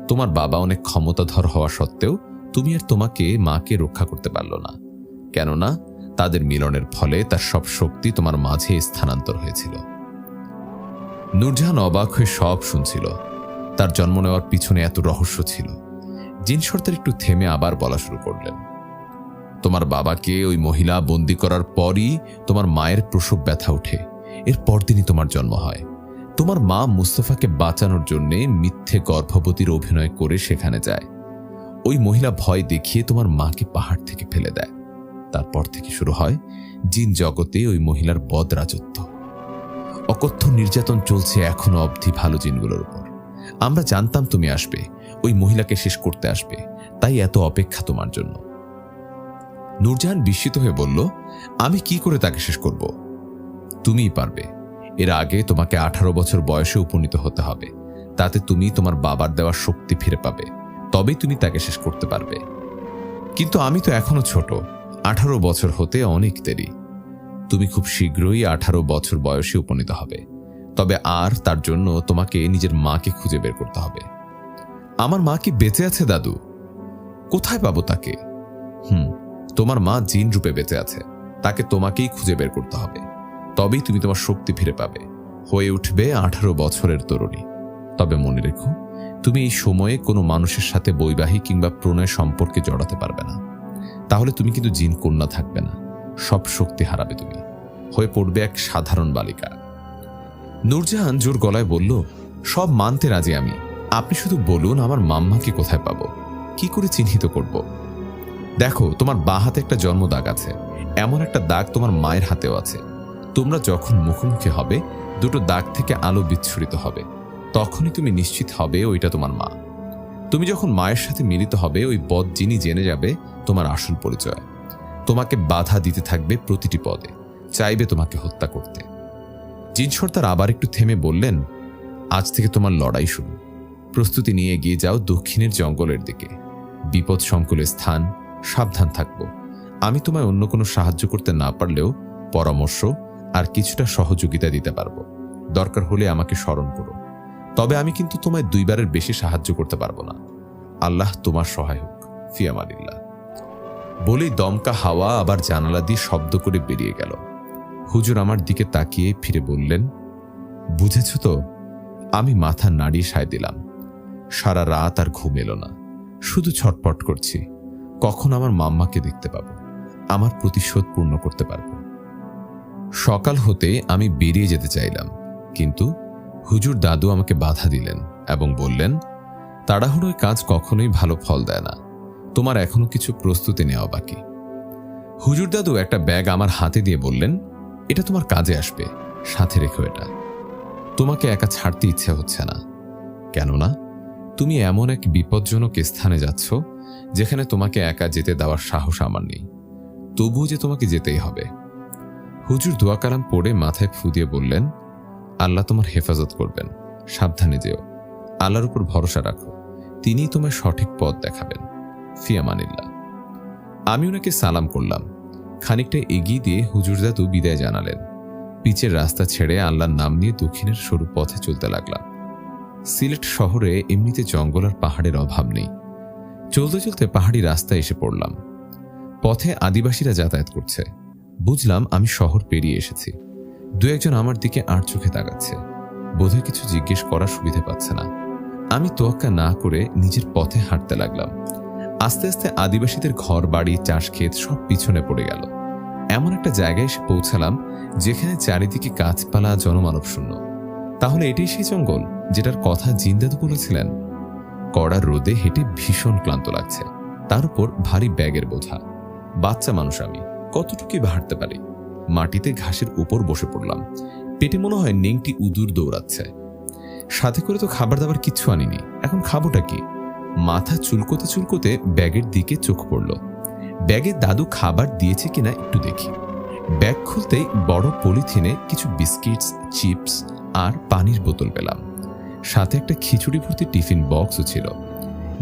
S1: তোমার বাবা অনেক ক্ষমতাধর হওয়া সত্ত্বেও তুমি আর তোমাকে মাকে রক্ষা করতে পারল না, কেননা তাদের মিলনের ফলে তার সব শক্তি তোমার মাঝে স্থানান্তর হয়েছিল। নূরজাহান অবাক হয়ে সব শুনছিল। তার জন্ম নেওয়ার পিছনে এত রহস্য ছিল। জিন সর্দার একটু থেমে আবার বলা শুরু করলেন, তোমার বাবাকে ওই মহিলা বন্দী করার পরই তোমার মায়ের প্রসব ব্যথা ওঠে। এর পরদিনই তোমার জন্ম হয়। তোমার মা মুস্তফাকে বাঁচানোর জন্যে মিথ্যে গর্ভবতীর অভিনয় করে সেখানে যায়। ওই মহিলা ভয় দেখিয়ে তোমার মাকে পাহাড় থেকে ফেলে দেয়। তারপর থেকে শুরু হয় জিন জগতে ওই মহিলার বদ রাজত্ব। অকথ্য নির্যাতন চলছে এখনো অবধি ভালো জিনগুলোর উপর। আমরা জানতাম তুমি আসবে, ওই মহিলাকে শেষ করতে আসবে, তাই এত অপেক্ষা তোমার জন্য। নূরজাহান বিস্মিত হয়ে বলল, আমি কি করে তাকে শেষ করব? তুমিই পারবে। এর আগে তোমাকে 18 বছর বয়সে উপনীত হতে হবে। তাতে তুমি তোমার বাবার দেওয়ার শক্তি ফিরে পাবে, তবেই তুমি তাকে শেষ করতে পারবে। কিন্তু আমি তো এখনো ছোট, 18 বছর হতে অনেক দেরি। তুমি খুব শীঘ্রই 18 বছর বয়সে উপনীত হবে। তবে আর তার জন্য তোমাকে নিজের মাকে খুঁজে বের করতে হবে। আমার মা কি বেঁচে আছে দাদু? কোথায় পাবো তাকে? তোমার মা জিন রূপে বেঁচে আছে। তাকে তোমাকেই খুঁজে বের করতে হবে, তবেই তুমি তোমার শক্তি ফিরে পাবে, হয়ে উঠবে 18 বছরের তরুণী। তবে মনে রেখো, তুমি এই সময়ে কোনো মানুষের সাথে বৈবাহিক কিংবা প্রণয় সম্পর্কে জড়াতে পারবে না। তাহলে তুমি কিন্তু জিন কন্যা থাকবে না, সব শক্তি হারাবে, তুমি হয়ে পড়বে এক সাধারণ বালিকা। নূরজাহান জোর গলায় বলল, সব মানতে রাজি আমি। আপনি শুধু বলুন আমার মাম্মাকে কোথায় পাবো, কি করে চিহ্নিত করব? দেখো, তোমার বাঁ হাতে একটা জন্ম দাগ আছে। এমন একটা দাগ তোমার মায়ের হাতেও আছে। তোমরা যখন মুখোমুখি হবে, দুটো দাগ থেকে আলো বিচ্ছুরিত হবে। তখনই তুমি নিশ্চিত হবে ওইটা তোমার মা। তুমি যখন মায়ের সাথে মিলিত হবে, ওই বদ জিনি জেনে যাবে তোমার আসল পরিচয়। তোমাকে বাধা দিতে থাকবে প্রতিটি পদে, চাইবে তোমাকে হত্যা করতে। জিন সর্দার আবার একটু থেমে বললেন, আজ থেকে তোমার লড়াই শুরু। প্রস্তুতি নিয়ে এগিয়ে যাও দক্ষিণের জঙ্গলের দিকে। বিপদ সংকুলের স্থান, সাবধান থাকবো। আমি তোমায় অন্য কোনো সাহায্য করতে না পারলেও পরামর্শ আর কিছুটা সহযোগিতা দিতে পারবো। দরকার হলে আমাকে স্মরণ করো। তবে আমি কিন্তু তোমায় 2 বারের বেশি সাহায্য করতে পারবো না। আল্লাহ তোমার সহায় হোক। ফি আমানিল্লাহ। বলেই দমকা হাওয়া আবার জানালা দিয়ে শব্দ করে বেরিয়ে গেল। হুজুর আমার দিকে তাকিয়ে ফিরে বললেন, বুঝেছ তো? আমি মাথা নাড়িয়ে সায় দিলাম। সারা রাত আর ঘুম এলো না, শুধু ছটপট করছি কখন আমার মাম্মাকে দেখতে পাবো, আমার প্রতিশোধ পূর্ণ করতে পারবো। সকাল হতে আমি বেরিয়ে যেতে চাইলাম, কিন্তু হুজুর দাদু আমাকে বাধা দিলেন এবং বললেন, তাড়াহুড়োয় কাজ কখনোই ভালো ফল দেয় না। তোমার এখনো কিছু প্রস্তুতি নেওয়া বাকি। হুজুর দাদু একটা ব্যাগ আমার হাতে দিয়ে বললেন, এটা তোমার কাজে আসবে, সাথে রেখো এটা। তোমাকে একা ছাড়তে ইচ্ছে হচ্ছে না, কেননা তুমি এমন এক বিপজ্জনক স্থানে যাচ্ছ যেখানে তোমাকে একা যেতে দেওয়ার সাহস আমার নেই। তবুও যে তোমাকে যেতেই হবে। হুজুর দোয়া কালাম পড়ে মাথায় ফু দিয়ে বললেন, আল্লাহ তোমার হেফাজত করবেন, সাবধানে যেও, আল্লাহর উপর ভরসা রাখো। তিনিই তোমায় সঠিক পথ দেখাবেন। ফিয়ামানিল্লাহ। আমি ওনাকে সালাম করলাম। খানিকটা এগিয়ে দিয়ে হুজুর দাদু বিদায় জানালেন। পিচের রাস্তা ছেড়ে আল্লাহর নাম নিয়ে দক্ষিণের সরু পথে চলতে লাগলাম। সিলেট শহরে এমনিতে জঙ্গল আর পাহাড়ের অভাব নেই। চলতে চলতে পাহাড়ি রাস্তায় এসে পড়লাম। পথে আদিবাসীরা যাতায়াত করছে। বুঝলাম আমি শহর পেরিয়ে এসেছি। দু একজন আমার দিকে আড় চোখে তাকাচ্ছে। বোধহয় কিছু জিজ্ঞেস করার সুবিধে পাচ্ছে না। আমি তোয়াক্কা না করে নিজের পথে হাঁটতে লাগলাম। আস্তে আস্তে আদিবাসীদের ঘর বাড়ি চাষ ক্ষেত সব পিছনে পড়ে গেল। এমন একটা জায়গায় এসে পৌঁছালাম যেখানে চারিদিকে গাছপালা, জনমানব শূন্য। তাহলে এটাই সেই জঙ্গল যেটার কথা জিন্দাদু বলেছিলেন? কড়া রোদে হেঁটে ভীষণ ক্লান্ত লাগছে, তার উপর ভারী ব্যাগের বোঝা। বাচ্চা মানুষ আমি, কতটুকুই বা হাঁটতে পারি। মাটিতে ঘাসের উপর বসে পড়লাম। পেটে মনে হয় নেংটি উদুর দৌড়াচ্ছে। সাথে করে তো খাবার দাবার কিচ্ছু আনিনি, এখন খাবোটা কি? মাথা চুলকোতে চুলকোতে ব্যাগের দিকে চোখ পড়ল। ব্যাগে দাদু খাবার দিয়েছে কিনা একটু দেখি। ব্যাগ খুলতেই বড় পলিথিনে কিছু বিস্কিটস, চিপস আর পানির বোতল পেলাম। সাথে একটা খিচুড়ি ভর্তি টিফিন বক্সও ছিল।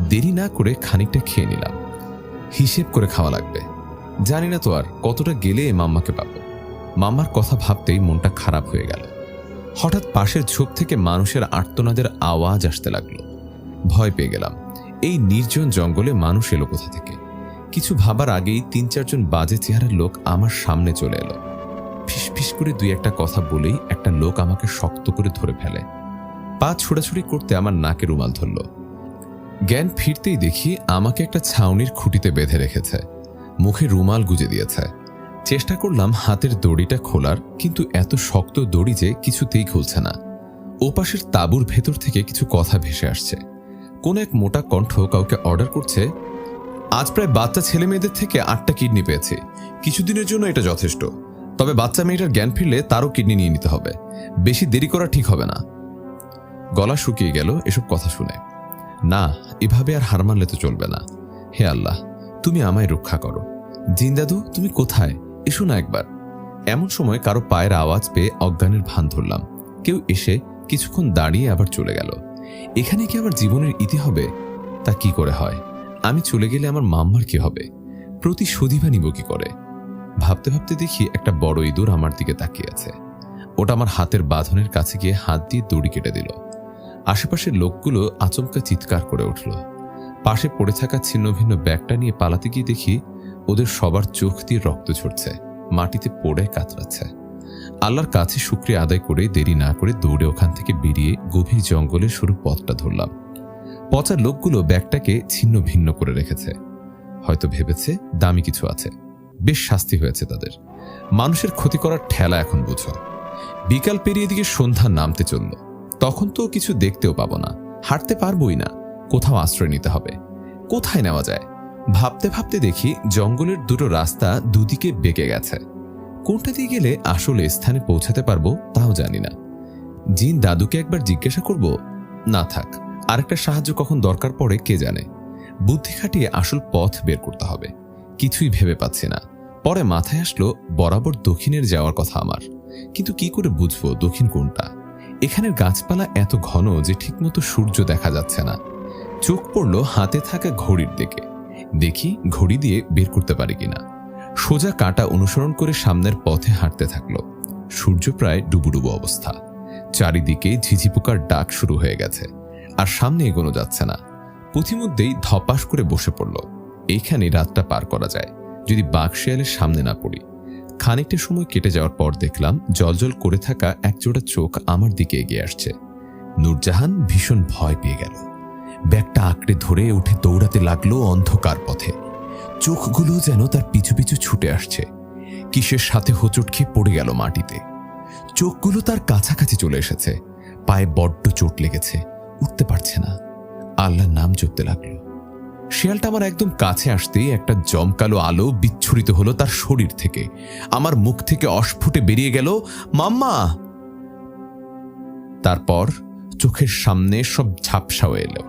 S1: দেরি না করে খানিকটা খেয়ে নিলাম। হিসেব করে খাওয়া লাগবে। জানি না তো আর কতটা গেলে মাম্মাকে পাবো। মাম্মার কথা ভাবতেই মনটা খারাপ হয়ে গেল। হঠাৎ পাশের ঝোপ থেকে মানুষের আর্তনাদের আওয়াজ আসতে লাগলো। ভয় পেয়ে গেলাম। এই নির্জন জঙ্গলে মানুষ এলো কোথা থেকে? কিছু ভাবার আগেই ৩-৪ জন বাজে চেহারার লোক আমার সামনে চলে এলো। ফিসফিস করে দুই একটা কথা বলেই একটা লোক আমাকে শক্ত করে ধরে ফেলে। পা ছোড়াছুড়ি করতে আমার নাকে রুমাল ধরল। জ্ঞান ফিরতেই দেখি আমাকে একটা ছাউনির খুঁটিতে বেঁধে রেখেছে। মুখে রুমাল গুজে দিয়েছে। চেষ্টা করলাম হাতের দড়িটা খোলার, কিন্তু এত শক্ত দড়ি যে কিছুতেই খুলছে না। ওপাশের তাঁবুর ভেতর থেকে কিছু কথা ভেসে আসছে। কোন এক মোটা কণ্ঠ কাউকে অর্ডার করছে, আজ প্রায় বাচ্চা ছেলে মেয়েদের থেকে 8টা কিডনি পেয়েছে। কিছুদিনের জন্য এটা যথেষ্ট, তবে বাচ্চা মেয়েটার জ্ঞান ফিরলে তারও কিডনি নিয়ে নিতে হবে। বেশি দেরি করা ঠিক হবে না। গলা শুকিয়ে গেল এসব কথা শুনে। না, এভাবে আর হার মানলে তো চলবে না। হে আল্লাহ, তুমি আমায় রক্ষা করো। জিন্দাদু, তুমি কোথায়? এসো না একবার। এমন সময় কারো পায়ের আওয়াজ পেয়ে অজ্ঞানের ভান ধরলাম। কেউ এসে কিছুক্ষণ দাঁড়িয়ে আবার চলে গেল। এখানে কি আবার জীবনের ইতি হবে? তা কি করে হয়? আমি চলে গেলে আমার মাম্মার কি হবে? প্রতিশোধই বা নিব কি করে? ভাবতে ভাবতে দেখি একটা বড় ইঁদুর আমার দিকে তাকিয়ে আছে। ওটা আমার হাতের বাঁধনের কাছে গিয়ে হাত দিয়ে দড়ি কেটে দিল। আশেপাশের লোকগুলো আচমকা চিৎকার করে উঠল। পাশে পড়ে থাকা ছিন্ন ভিন্ন ব্যাগটা নিয়ে পালাতে গিয়ে দেখি ওদের সবার চোখ দিয়ে রক্ত ঝরছে, মাটিতে পড়ে কাতরাচ্ছে। আল্লাহর কাছে শুকরিয়া আদায় করে দেরি না করে দৌড়ে ওখান থেকে বেরিয়ে গভীর জঙ্গলের সরু পথটা ধরলাম। পচা লোকগুলো ব্যাগটাকে ছিন্ন ভিন্ন করে রেখেছে। হয়তো ভেবেছে দামি কিছু আছে। বেশ শাস্তি হয়েছে তাদের। মানুষের ক্ষতি করার ঠেলা এখন বুঝো। বিকাল পেরিয়ে দিকে সন্ধ্যা নামতে চলল। তখন তো কিছু দেখতেও পাবো না, হাঁটতে পারবোই না। কোথাও আশ্রয় নিতে হবে। কোথায় নেওয়া যায়? ভাবতে ভাবতে দেখি জঙ্গলের দুটো রাস্তা দুদিকে বেঁকে গেছে। কোনটা দিয়ে গেলে আসলে স্থানে পৌঁছাতে পারবো তাও জানি না। জিন দাদুকে একবার জিজ্ঞাসা করব? না থাক, আরেকটা সাহায্য কখন দরকার পড়ে কে জানে। বুদ্ধি খাটিয়ে আসল পথ বের করতে হবে। কিছুই ভেবে পাচ্ছি না। পরে মাথায় আসলো বরাবর দক্ষিণের যাওয়ার কথা আমার, কিন্তু কি করে বুঝবো দক্ষিণ কোনটা? এখানের গাছপালা এত ঘন যে ঠিকমতো সূর্য দেখা যাচ্ছে না। চোখ পড়ল হাতে থাকা ঘড়ির দিকে। দেখি ঘড়ি দিয়ে বের করতে পারি কিনা। সোজা কাঁটা অনুসরণ করে সামনের পথে হাঁটতে থাকলো। সূর্য প্রায় ডুবুডুবু অবস্থা। চারিদিকে ঝিঝি পোকার ডাক শুরু হয়ে গেছে, আর সামনে এগোনো যাচ্ছে না। পথিমধ্যেই ধপাস করে বসে পড়ল। এইখানে রাতটা পার করা যায় যদি বাঘ শেয়ালের সামনে না পড়ি। খানিকটা সময় কেটে যাওয়ার পর দেখলাম জলজল করে থাকা একজোড়া চোখ আমার দিকে এগিয়ে আসছে। নূরজাহান ভীষণ ভয় পেয়ে গেল। ব্যাগটা আঁকড়ে ধরে উঠে দৌড়াতে লাগলো অন্ধকার পথে। চোখগুলো যেন তার পিছু পিছু ছুটে আসছে। কিসের সাথে হোঁচট খেয়ে পড়ে গেল মাটিতে। চোখগুলো তার কাছাকাছি চলে এসেছে। পায়ে বড্ড চোট লেগেছে, উঠতে পারছে না। আল্লাহর নাম জপতে লাগলো। শিয়ালটা আমার একদম কাছে আসতেই একটা জমকালো আলো বিচ্ছুরিত হলো তার শরীর থেকে। আমার মুখ থেকে অস্ফুটে বেরিয়ে গেল, মাম্মা। তারপর চোখের সামনে সব ঝাপসা হয়ে এলো।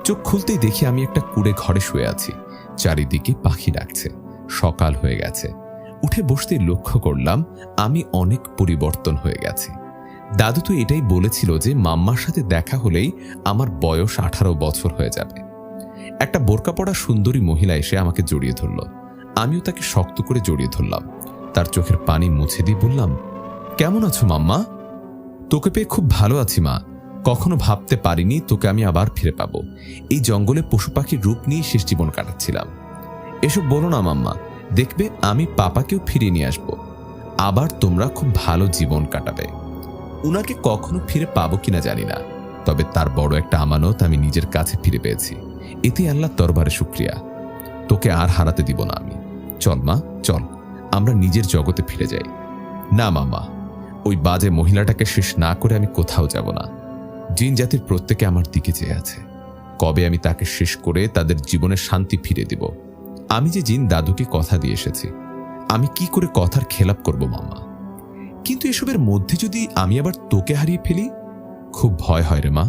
S1: চোখ খুলতেই দেখি আমি একটা কুড়ে ঘরে শুয়ে আছি। চারিদিকে পাখি ডাকছে। সকাল হয়ে গেছে। উঠে বসতেই লক্ষ্য করলাম আমি অনেক পরিবর্তন হয়ে গেছি। দাদু তো এটাই বলেছিল যে মাম্মার সাথে দেখা হলেই আমার বয়স 18 বছর হয়ে যাবে। একটা বোরকা পরা সুন্দরী মহিলা এসে আমাকে জড়িয়ে ধরল। আমিও তাকে শক্ত করে জড়িয়ে ধরলাম। তার চোখের পানি মুছে দিয়ে বললাম, কেমন আছো মাম্মা? তোকে পেয়ে খুব ভালো আছি মা। কখনো ভাবতে পারিনি তোকে আমি আবার ফিরে পাবো। এই জঙ্গলে পশু পাখির রূপ নিয়ে শেষ জীবন কাটাচ্ছিলাম। এসব বলো না মাম্মা, দেখবে আমি পাপাকেও ফিরিয়ে নিয়ে আসবো। আবার তোমরা খুব ভালো জীবন কাটাবে। উনাকে কখনো ফিরে পাবো কিনা জানি না, তবে তার বড় একটা আমানত আমি নিজের কাছে ফিরে পেয়েছি। এতে আল্লাহর দরবারে শুকরিয়া। তোকে আর হারাতে দিব না আমি। চল মা, চল আমরা নিজের জগতে ফিরে যাই। না মাম্মা, ওই বাজে মহিলাটাকে শেষ না করে আমি কোথাও যাব না। জিন জাতির প্রত্যেকে আমার দিকে চেয়ে আছে। কবে আমি তাকে শেষ করে তাদের জীবনে শান্তি ফিরে দিব? আমি যে জিন দাদুকে কথা দিয়ে এসেছি, আমি কি করে কথার খেলাপ করব মাম্মা? কিন্তু এসবের মধ্যে যদি আমি আবার তোকে হারিয়ে ফেলি, খুব ভয় হয় রে মা।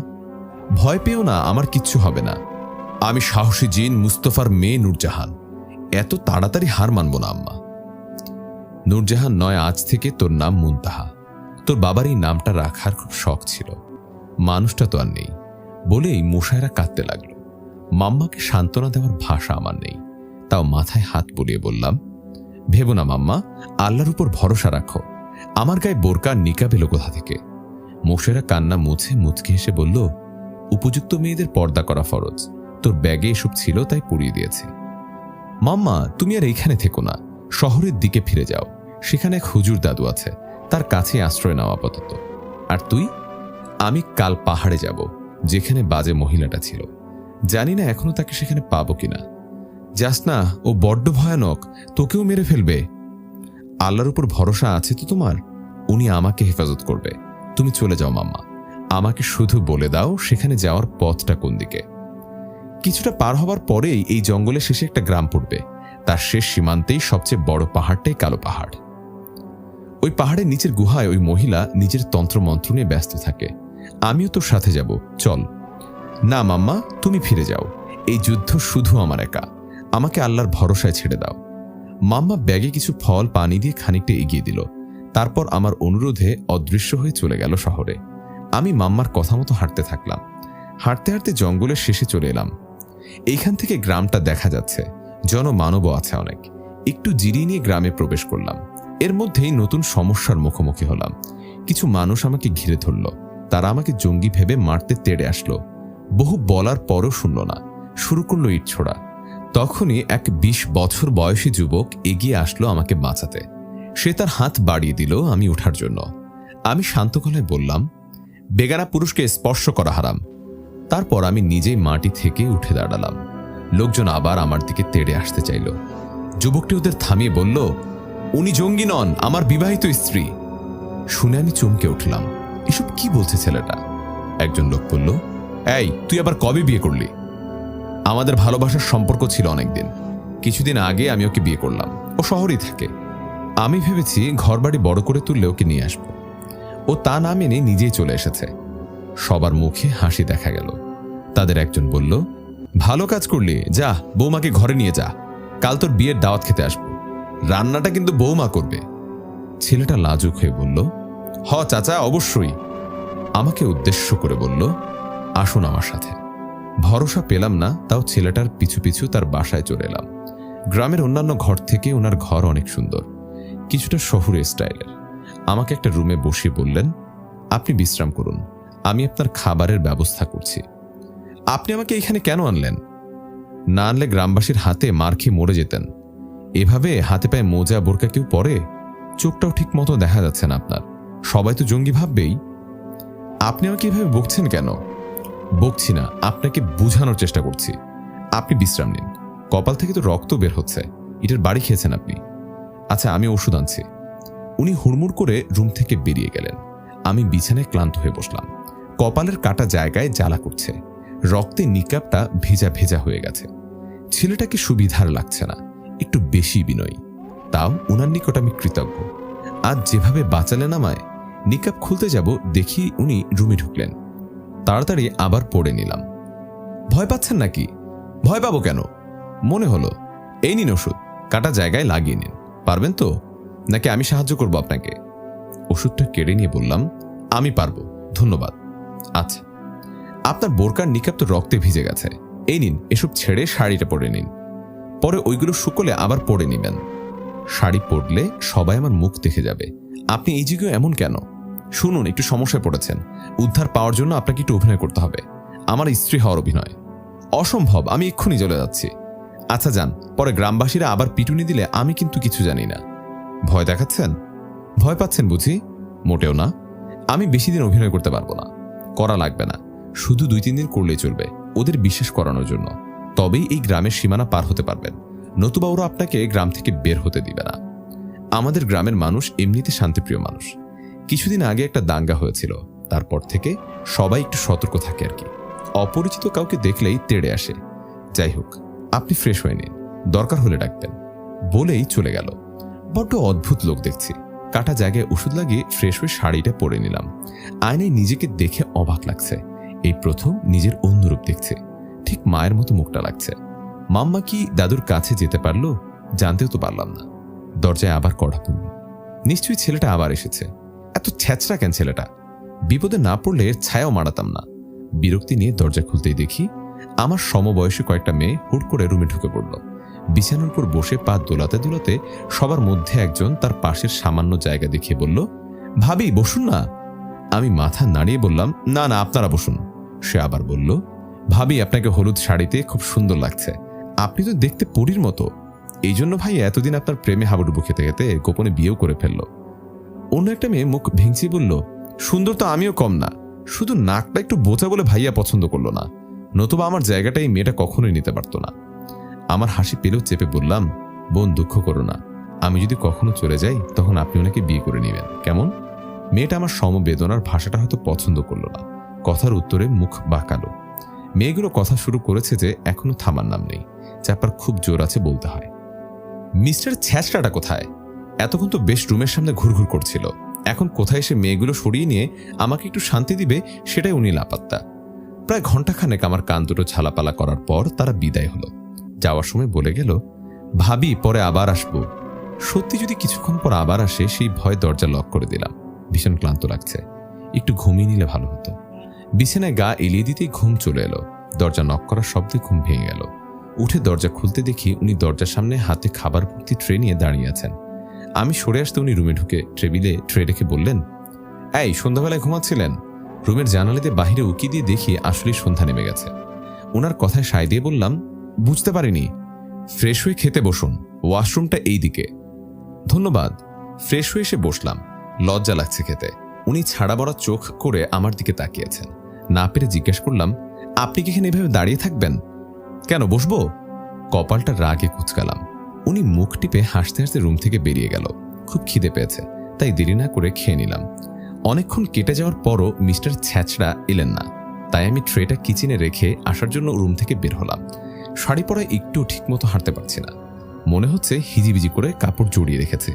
S1: ভয় পেও না, আমার কিচ্ছু হবে না। আমি সাহসী জিন মুস্তফার মেয়ে নূরজাহান। এত তাড়াতাড়ি হার মানব না আম্মা। নূরজাহান নয়, আজ থেকে তোর নাম মুনতাহা। তোর বাবার এই নামটা রাখার খুব শখ ছিল। মানুষটা তো আর নেই বলেই মুশায়রা কাঁদতে লাগলো। মাম্মাকে সান্ত্বনা দেওয়ার ভাষা আমার নেই, তাও মাথায় হাত বুলিয়ে বললাম, ভেবো না মাম্মা, আল্লাহর উপর ভরসা রাখো। আমার গায়ে বোরকা নিকাব এলো কোথা থেকে? মুশায়রা কান্না মুছে মুচকে এসে বলল, উপযুক্ত মেয়েদের পর্দা করা ফরজ। তোর ব্যাগে এসব ছিল তাই পরিয়ে দিয়েছি। মাম্মা, তুমি আর এইখানে থেকো না, শহরের দিকে ফিরে যাও। সেখানে এক হুজুর দাদু আছে, তার কাছে আশ্রয় নাও আপাতত। আর তুই? আমি কাল পাহাড়ে যাব, যেখানে বাজে মহিলাটা ছিল। জানি না এখনো তাকে সেখানে পাবো কিনা। যাস না, ও বড্ড ভয়ানক, তোকেও মেরে ফেলবে। আল্লাহর উপর ভরসা আছে তো তোমার? উনি আমাকে হেফাজত করবে। তুমি চলে যাও মাম্মা, আমাকে শুধু বলে দাও সেখানে যাওয়ার পথটা কোন দিকে। কিছুটা পার হবার পরেই এই জঙ্গলে শেষে একটা গ্রাম পড়বে। তার শেষ সীমান্তেই সবচেয়ে বড় পাহাড়টাই কালো পাহাড়। ওই পাহাড়ের নিচের গুহায় ওই মহিলা নিজের তন্ত্রমন্ত্র নিয়ে ব্যস্ত থাকে। আমিও তোর সাথে যাব, চল। না মাম্মা, তুমি ফিরে যাও। এই যুদ্ধ শুধু আমার একা। আমাকে আল্লাহর ভরসায় ছেড়ে দাও। মাম্মা ব্যাগে কিছু ফল পানি দিয়ে খানিকটা এগিয়ে দিল। তারপর আমার অনুরোধে অদৃশ্য হয়ে চলে গেল শহরে। আমি মাম্মার কথা মতো হাঁটতে থাকলাম। হাঁটতে হাঁটতে জঙ্গলের শেষে চলে এলাম। এইখান থেকে গ্রামটা দেখা যাচ্ছে, জনমানবও আছে অনেক। একটু জিরিয়ে নিয়ে গ্রামে প্রবেশ করলাম। এর মধ্যেই নতুন সমস্যার মুখোমুখি হলাম। কিছু মানুষ আমাকে ঘিরে ধরল। তারা আমাকে জঙ্গি ভেবে মারতে তেড়ে আসলো। বহু বলার পরও শুনল না, শুরু করলো ইট ছোড়া। তখনই এক 20 বছর বয়সী যুবক এগিয়ে আসলো আমাকে বাঁচাতে। সে তার হাত বাড়িয়ে দিল আমি ওঠার জন্য। আমি শান্ত গলায় বললাম, বেগানা পুরুষকে স্পর্শ করা হারাম। তারপর আমি নিজেই মাটি থেকে উঠে দাঁড়ালাম। লোকজন আবার আমার দিকে তেড়ে আসতে চাইল। যুবকটি ওদের থামিয়ে বলল, উনি জঙ্গি নন, আমার বিবাহিত স্ত্রী। শুনে আমি চমকে উঠলাম, এসব কি বলছে ছেলেটা? একজন লোক বলল, এই তুই আবার কবে বিয়ে করলি? আমাদের ভালোবাসার সম্পর্ক ছিল অনেকদিন। কিছুদিন আগে আমি ওকে বিয়ে করলাম। ও শহরেই থাকে। আমি ভেবেছি ঘরবাড়ি বড় করে তুললে ওকে নিয়ে আসবো। ও তা না মেনে নিজেই চলে এসেছে। সবার মুখে হাসি দেখা গেল। তাদের একজন বলল, ভালো কাজ করলি, যা বৌমাকে ঘরে নিয়ে যা, কাল তোর বিয়ের দাওয়াত খেতে আসবো। রান্নাটা কিন্তু বৌমা করবে। ছেলেটা লাজুক হয়ে বলল, হ চাচা, অবশ্যই। আমাকে উদ্দেশ্য করে বলল, আসুন আমার সাথে। ভরসা পেলাম না, তাও ছেলেটার পিছু পিছু তার বাসায় চলে এলাম। গ্রামের অন্যান্য ঘর থেকে ওনার ঘর অনেক সুন্দর, কিছুটা শহুরে স্টাইলের। আমাকে একটা রুমে বসিয়ে বললেন, আপনি বিশ্রাম করুন, আমি আপনার খাবারের ব্যবস্থা করছি। আপনি আমাকে এখানে কেন আনলেন? না আনলে গ্রামবাসীর হাতে মার খেয়ে মরে যেতেন। এভাবে হাতে পায়ে মোজা বোরকা কেউ পরে? চোখটাও ঠিক মতো দেখা যাচ্ছে না আপনার। সবাই তো জঙ্গি ভাববেই। আপনি আমাকে এভাবে বকছেন কেন? বকছি না, আপনাকে বোঝানোর চেষ্টা করছি। আপনি বিশ্রাম নিন, কপাল থেকে তো রক্ত বের হচ্ছে। এটার বাড়ি খেয়েছেন আপনি। আচ্ছা, আমি ওষুধ আনছি। উনি হুড়মুড় করে রুম থেকে বেরিয়ে গেলেন। আমি বিছানায় ক্লান্ত হয়ে বসলাম। কপালের কাটা জায়গায় জ্বালা করছে, রক্তে নিকাবটা ভেজা ভেজা হয়ে গেছে। ছেলেটাকে সুবিধার লাগছে না, একটু বেশি বিনয়ী। তাও উনার নিকট আমি কৃতজ্ঞ। আজ যেভাবে বাঁচালেন আমায়। নিকাব খুলতে যাব, দেখি উনি রুমে ঢুকলেন। তাড়াতাড়ি আবার পড়ে নিলাম। ভয় পাচ্ছেন নাকি? ভয় পাবো কেন? মনে হলো, এই নিন ওষুধ, কাটা জায়গায় লাগিয়ে নিন। পারবেন তো, নাকি আমি সাহায্য করব আপনাকে? ওষুধটা কেড়ে নিয়ে বললাম, আমি পারবো, ধন্যবাদ। আচ্ছা, আপনার বোরকার নিকাব তো রক্তে ভিজে গেছে, এই নিন, এসব ছেড়ে শাড়িটা পরে নিন, পরে ওইগুলো শুকোলে আবার পরে নিবেন। শাড়ি পরলে সবাই আমার মুখ দেখে যাবে। আপনি এই যুগে এমন কেন? শুনুন, একটু সমস্যায় পড়েছেন, উদ্ধার পাওয়ার জন্য আপনাকে একটু অভিনয় করতে হবে। আমার স্ত্রী হওয়ার অভিনয়? অসম্ভব, আমি এক্ষুনি চলে যাচ্ছি। আচ্ছা যান, পরে গ্রামবাসীরা আবার পিটুনি দিলে আমি কিন্তু কিছু জানি না। ভয় দেখাচ্ছেন? ভয় পাচ্ছেন বুঝি? মোটেও না, আমি বেশি দিন অভিনয় করতে পারবো না। করা লাগবে না, শুধু 2-3 দিন করলেই চলবে, ওদের বিশ্বাস করানোর জন্য। তবেই এই গ্রামের সীমানা পার হতে পারবেন, নতুবা ওরা আপনাকে গ্রাম থেকে বের হতে দিবে না। আমাদের গ্রামের মানুষ এমনিতে শান্তিপ্রিয় মানুষ। কিছুদিন আগে একটা দাঙ্গা হয়েছিল, তারপর থেকে সবাই একটু সতর্ক থাকে আর কি। অপরিচিত কাউকে দেখলেই তেড়ে আসে। যাই হোক, আপনি ফ্রেশ হয়ে নিন, দরকার হলে ডাকবেন। বলেই চলে গেল। বড্ড অদ্ভুত লোক দেখছি। কাটা জায়গায় ওষুধ লাগিয়ে ফ্রেশ হয়ে শাড়িটা পরে নিলাম। আয়নায় নিজেকে দেখে অবাক লাগছে। এই প্রথম নিজের অন্য রূপ দেখছে। ঠিক মায়ের মতো মুখটা লাগছে। মাম্মা কি দাদুর কাছে যেতে পারলো? জানতেও তো পারলাম না। দরজায় আবার কড়া পড়ল। নিশ্চয়ই ছেলেটা আবার এসেছে। এত ছ্যাচরা কেন ছেলেটা? বিপদে না পড়লে এর ছায়াও মারাতাম না। বিরক্তি নিয়ে দরজা খুলতেই দেখি আমার সমবয়সী কয়েকটা মেয়ে হুট করে রুমে ঢুকে পড়ল। বিছানার উপর বসে পা দোলাতে দোলাতে সবার মধ্যে একজন তার পাশের সামান্য জায়গা দেখিয়ে বলল, ভাবি বসুন না। আমি মাথা নাড়িয়ে বললাম, না না, আপনারা বসুন। সে আবার বলল, ভাবি আপনাকে হলুদ শাড়িতে খুব সুন্দর লাগছে, আপনি তো দেখতে পরীর মতো। এই জন্য ভাই এতদিন আপনার প্রেমে হাবুডুবু খেতে খেতে গোপনে বিয়েও করে ফেলল। অন্য একটা মেয়ে মুখ ভেঙচি বলল, সুন্দর তো আমিও কম না, শুধু নাকটা একটু বোচা বলে ভাইয়া পছন্দ করলো না, নতুবা আমার জায়গাটা এই মেয়েটা কখনোই নিতে পারতো না। আমার হাসি পেলেও চেপে বললাম, বোন দুঃখ করো না, আমি যদি কখনো চলে যাই তখন আপনি ওনাকে বিয়ে করে নেবেন, কেমন? মেয়েটা আমার সমবেদনার ভাষাটা হয়তো পছন্দ করলো না। কথার উত্তরে মুখ বাঁকালো। মেয়েগুলো কথা শুরু করেছে যে এখনো থামার নাম নেই, চাপার খুব জোর আছে বলতে হয়। মিস্টার ছ্যাচড়াটা কোথায়? এতক্ষণ তো বেশ রুমের সামনে ঘুরঘুর করছিল, এখন কোথায় এসে মেয়েগুলো সরিয়ে নিয়ে আমাকে একটু শান্তি দিবে সেটাই উনি লাপাত্তা। প্রায় ঘন্টাখানেক আমার কান দুটো ঝালাপালা করার পর তারা বিদায় হলো। যাওয়ার সময় বলে গেল, ভাবি পরে আবার আসবো। সত্যি যদি কিছুক্ষণ পর আবার আসে সেই ভয় দরজা লক করে দিলাম। ভীষণ ক্লান্ত লাগছে, একটু ঘুমিয়ে নিলে ভালো হতো। বিছানায় গা এলিয়ে দিতেই ঘুম চলে এলো। দরজা নক করার শব্দে ঘুম ভেঙে গেল। উঠে দরজা খুলতে দেখি উনি দরজার সামনে হাতে খাবার ভর্তি ট্রে নিয়ে দাঁড়িয়ে আছেন। আমি সরে আসতে উনি রুমে ঢুকে টেবিলে ট্রে রেখে বললেন, এই সন্ধ্যাবেলায় ঘুমাচ্ছিলেন? রুমের জানালাতে বাহিরে উকি দিয়ে দেখি আসলেই সন্ধ্যা নেমে গেছে। ওনার কথায় সায় দিয়ে বললাম, বুঝতে পারিনি, ফ্রেশ হয়ে খেতে বসুন, ওয়াশরুমটা এই দিকে। ধন্যবাদ। ফ্রেশ হয়ে এসে বসলাম। লজ্জা লাগছে খেতে। উনি ছাড়া বড়া চোখ করে আমার দিকে তাকিয়েছেন। না পেরে জিজ্ঞেস করলাম, আপনি কি এখানে এভাবে দাঁড়িয়ে থাকবেন? কেন, বসবো? কপালটা রাগে কুচকালাম। উনি মুখ টিপে হাসতে হাসতে রুম থেকে বেরিয়ে গেল। খুব খিদে পেয়েছে, তাই দেরি না করে খেয়ে নিলাম। অনেকক্ষণ কেটে যাওয়ার পরও মিস্টার ছ্যাচড়া এলেন না, তাই আমি ট্রেটা কিচেনে রেখে আসার জন্য রুম থেকে বের হলাম। শাড়ি পরায় একটু ঠিকমতো হাঁটতে পারছি না, মনে হচ্ছে হিজিবিজি করে কাপড় জড়িয়ে রেখেছে।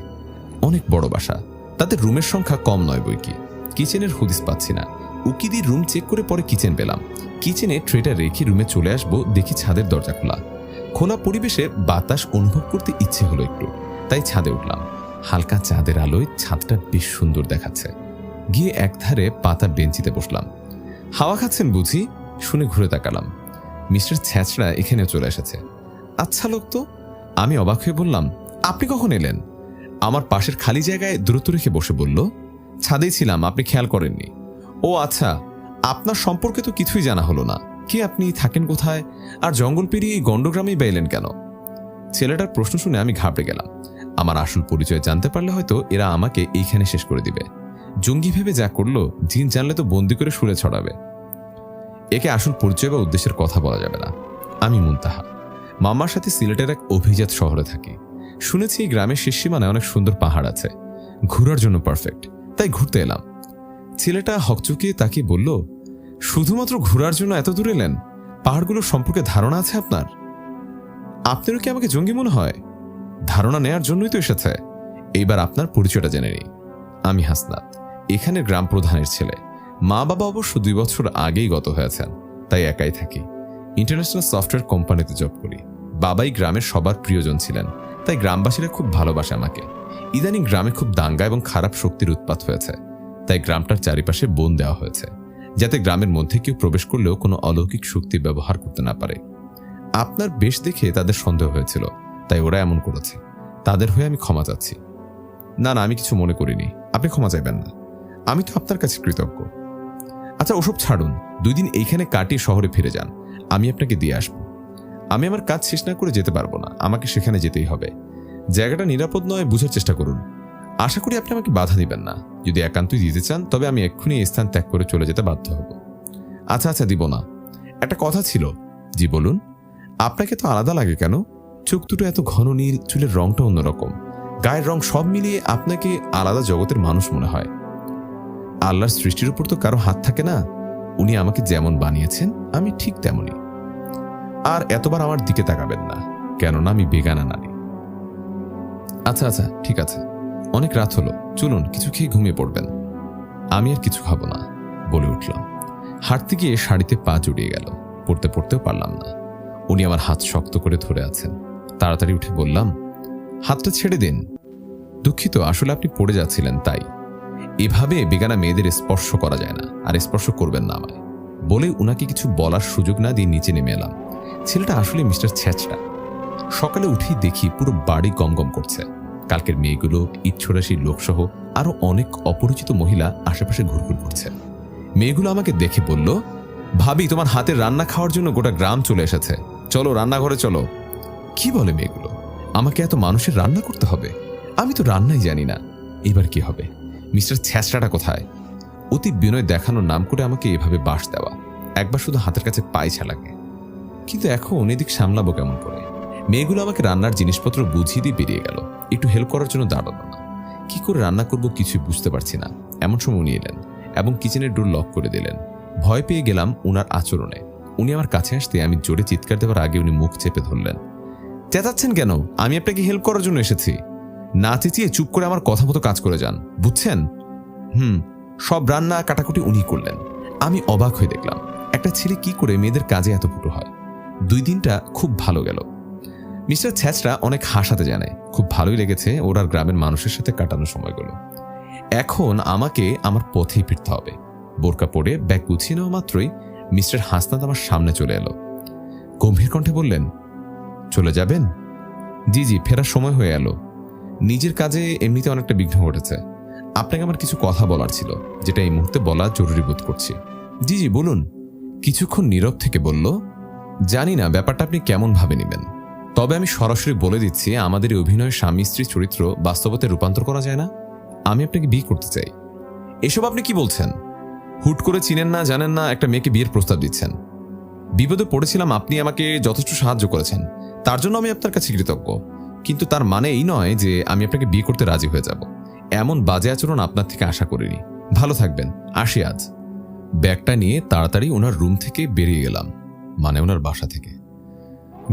S1: অনেক বড় বাসা, তাদের রুমের সংখ্যা কম নয় বই কি। কিচেনের হুদিস পাচ্ছি না। উকি দিয়ে রুম চেক করে পরে কিচেন পেলাম। কিচেনে ট্রেটা রেখে রুমে চলে আসবো, দেখি ছাদের দরজা খোলা। খোলা পরিবেশে বাতাস অনুভব করতে ইচ্ছে হলো একটু, তাই ছাদে উঠলাম। হালকা চাঁদের আলোয় ছাদটা বেশ সুন্দর দেখাচ্ছে। গিয়ে একধারে পাতা বেঞ্চিতে বসলাম। হাওয়া খাচ্ছেন বুঝি? শুনে ঘুরে তাকালাম। মিস্টার ছ্যাচড়া এখানে চলে এসেছে। আচ্ছা লোক তো। আমি অবাক হয়ে বললাম, আপনি কখন এলেন? আমার পাশের খালি জায়গায় দ্রুত রেখে বসে বলল, ছাদেই ছিলাম, আপনি খেয়াল করেননি। ও আচ্ছা, আপনার সম্পর্কে তো কিছুই জানা হলো না। কি আপনি থাকেন কোথায়, আর জঙ্গল পেরিয়ে এই গণ্ডগ্রামেই বা এলেন কেন? ছেলেটার প্রশ্ন শুনে আমি ঘাবড়ে গেলাম। আমার আসল পরিচয় জানতে পারলে হয়তো এরা আমাকে এইখানে শেষ করে দিবে। জঙ্গি ভেবে যা করলো, জিন জানলে তো বন্দি করে সুরে ছড়াবে। একে আসল পরিচয় বা উদ্দেশ্যের কথা বলা যাবে না। আমি মুনতাহা, মামার সাথে সিলেটের এক অভিজাত শহরে থাকি। শুনেছি এই গ্রামের শেষ সীমানায় অনেক সুন্দর পাহাড় আছে, ঘোরার জন্য পারফেক্ট, তাই ঘুরতে এলাম। ছেলেটা হকচকিয়ে তাকিয়ে বলল, শুধুমাত্র ঘোরার জন্য এত দূর এলেন? পাহাড়গুলোর সম্পর্কে ধারণা আছে আপনার? আপনারও কি আমাকে জঙ্গি মনে হয়? ধারণা নেয়ার জন্যই তো এসেছে। এইবার আপনার পরিচয়টা জেনে নিই। আমি হাসনাত, এখানে গ্রাম প্রধানের ছেলে। মা বাবা অবশ্য 2 বছর আগেই গত হয়েছেন, তাই একাই থাকি। ইন্টারন্যাশনাল সফটওয়্যার কোম্পানিতে জব করি। বাবাই গ্রামের সবার প্রিয়জন ছিলেন, তাই গ্রামবাসীরা খুব ভালোবাসে আমাকে। ইদানিং গ্রামে খুব দাঙ্গা এবং খারাপ শক্তির উৎপাত হয়েছে, তাই গ্রামটার চারিপাশে বন দেওয়া হয়েছে, যাতে গ্রামের মধ্যে কেউ প্রবেশ করলেও কোনো অলৌকিক শক্তি ব্যবহার করতে না পারে। আপনার বেশ দেখে তাদের সন্দেহ হয়েছিল, তাই ওরা এমন করেছে। তাদের হয়ে আমি ক্ষমা চাচ্ছি। না না, আমি কিছু মনে করিনি, আপনি ক্ষমা চাইবেন না, আমি তো আপনার কাছে কৃতজ্ঞ। আচ্ছা, ওসব ছাড়ুন, 2 দিন এইখানে কাটিয়ে শহরে ফিরে যান, আমি আপনাকে দিয়ে আসবো। আমি আমার কাজ শেষ না করে যেতে পারবো না, আমাকে সেখানে যেতেই হবে। জায়গাটা নিরাপদ নয়, বুঝার চেষ্টা করুন। আশা করি আপনি আমাকে বাধা দিবেন না। যদি একান্তই দিতে চান তবে আমি এক্ষুনি এই স্থান ত্যাগ করে চলে যেতে বাধ্য হব। আচ্ছা আচ্ছা, দিব না। একটা কথা ছিল। জি বলুন। আপনাকে তো আলাদা লাগে কেন? চোখ দুটো এত ঘন নীল, চুলের রংটা অন্যরকম, গায়ের রং, সব মিলিয়ে আপনাকে আলাদা জগতের মানুষ মনে হয়। আল্লাহর সৃষ্টির উপর তো কারো হাত থাকে না। উনি আমাকে যেমন বানিয়েছেন আমি ঠিক তেমনই। আর এতবার আমার দিকে তাকাবেন না, কেননা আমি বেগানা নারী। আচ্ছা আচ্ছা, ঠিক আছে, অনেক রাত হলো, চলুন কিছু খেয়ে ঘুমিয়ে পড়বেন। আমি আর কিছু খাবো না বলে উঠলাম। হাঁটতে গিয়ে শাড়িতে পা জড়িয়ে গেল, পড়তে পড়তেও পারলাম না। উনি আমার হাত শক্ত করে ধরে আছেন। তাড়াতাড়ি উঠে বললাম, হাতটা ছেড়ে দিন। দুঃখিত, আসলে আপনি পড়ে যাচ্ছিলেন তাই। এভাবে বেগানা মেয়েদের স্পর্শ করা যায় না, আর স্পর্শ করবেন না আমায় বলে উনাকে কিছু বলার সুযোগ না দিয়ে নিচে নেমে এলাম। ছেলেটা আসলে মিস্টার ছেচড়া। সকালে উঠেই দেখি পুরো বাড়ি গমগম করছে। কালকের মেয়েগুলো, ইচ্ছরাশী লোকসহ আরো অনেক অপরিচিত মহিলা আশেপাশে ঘুরঘুর করছে। মেয়েগুলো আমাকে দেখে বলল, ভাবি, তোমার হাতের রান্না খাওয়ার জন্য গোটা গ্রাম চলে এসেছে, চলো রান্নাঘরে চলো। কি বলে মেয়েগুলো? আমাকে এত মানুষের রান্না করতে হবে? আমি তো রান্নাই জানি না। এবার কি হবে? মিস্টার ছেচড়াটা কোথায়? অতি বিনয় দেখানোর নাম করে আমাকে এভাবে বাস দেওয়া, একবার শুধু হাতের কাছে পায়ছা লাগে। কিন্তু এখন এদিক সামলাবো কেমন করে? মেয়েগুলো আমাকে রান্নার জিনিসপত্র বুঝিয়ে দিয়ে বেরিয়ে গেল, একটু হেল্প করার জন্য দাঁড়ালো না। কি করে রান্না করব কিছুই বুঝতে পারছি না। এমন সময় উনি এলেন এবং কিচেনের ডোর লক করে দিলেন। ভয় পেয়ে গেলাম উনার আচরণে। উনি আমার কাছে আসতে আমি জোরে চিৎকার দেওয়ার আগে উনি মুখ চেপে ধরলেন। চেঁচাচ্ছেন কেন? আমি আপনাকে হেল্প করার জন্য এসেছি। না চেঁচিয়ে চুপ করে আমার কথা মতো কাজ করে যান, বুঝছেন? সব রান্না কাটাকুটি উনি করলেন। আমি অবাক হয়ে দেখলাম একটা ছেলে কি করে মেয়েদের কাজে এত পটু হয়। 2 দিনটা খুব ভালো গেল। মিস্টার ছেচড়া অনেক হাসাতে জানে, খুব ভালোই লেগেছে ওর আর গ্রামের মানুষের সাথে কাটানো সময়গুলো। এখন আমাকে আমার পথেই ফিরতে হবে। বোরকা পরে ব্যাগ গুছিয়ে নেওয়া মাত্রই মিস্টার হাসনাত আমার সামনে চলে এলো। গম্ভীর কণ্ঠে বললেন, চলে যাবেন? জি জি, ফেরার সময় হয়ে এলো। নিজের কাজে এমনিতে অনেকটা বিঘ্ন ঘটেছে। আপনাকে আমার কিছু কথা বলার ছিল, যেটা এই মুহূর্তে বলা জরুরি বোধ করছি। জি জি বলুন। কিছুক্ষণ নীরব থেকে বলল, জানি না ব্যাপারটা আপনি কেমন ভাবে নেবেন, তবে আমি সরাসরি বলে দিচ্ছি, আমাদের এই অভিনয়ের স্বামী স্ত্রী চরিত্র বাস্তবতে রূপান্তর করা যায় না। আমি আপনাকে বিয়ে করতে চাই। এসব আপনি কি বলছেন? হুট করে চিনেন না জানেন না একটা মেয়েকে বিয়ের প্রস্তাব দিচ্ছেন। বিপদে পড়েছিলাম, আপনি আমাকে যথেষ্ট সাহায্য করেছেন, তার জন্য আমি আপনার কাছে কৃতজ্ঞ। কিন্তু তার মানে এই নয় যে আমি আপনাকে বিয়ে করতে রাজি হয়ে যাব। এমন বাজে আচরণ আপনার থেকে আশা করিনি। ভালো থাকবেন, আসি আজ। ব্যাগটা নিয়ে তাড়াতাড়ি ওনার রুম থেকে বেরিয়ে গেলাম, মানে ওনার বাসা থেকে।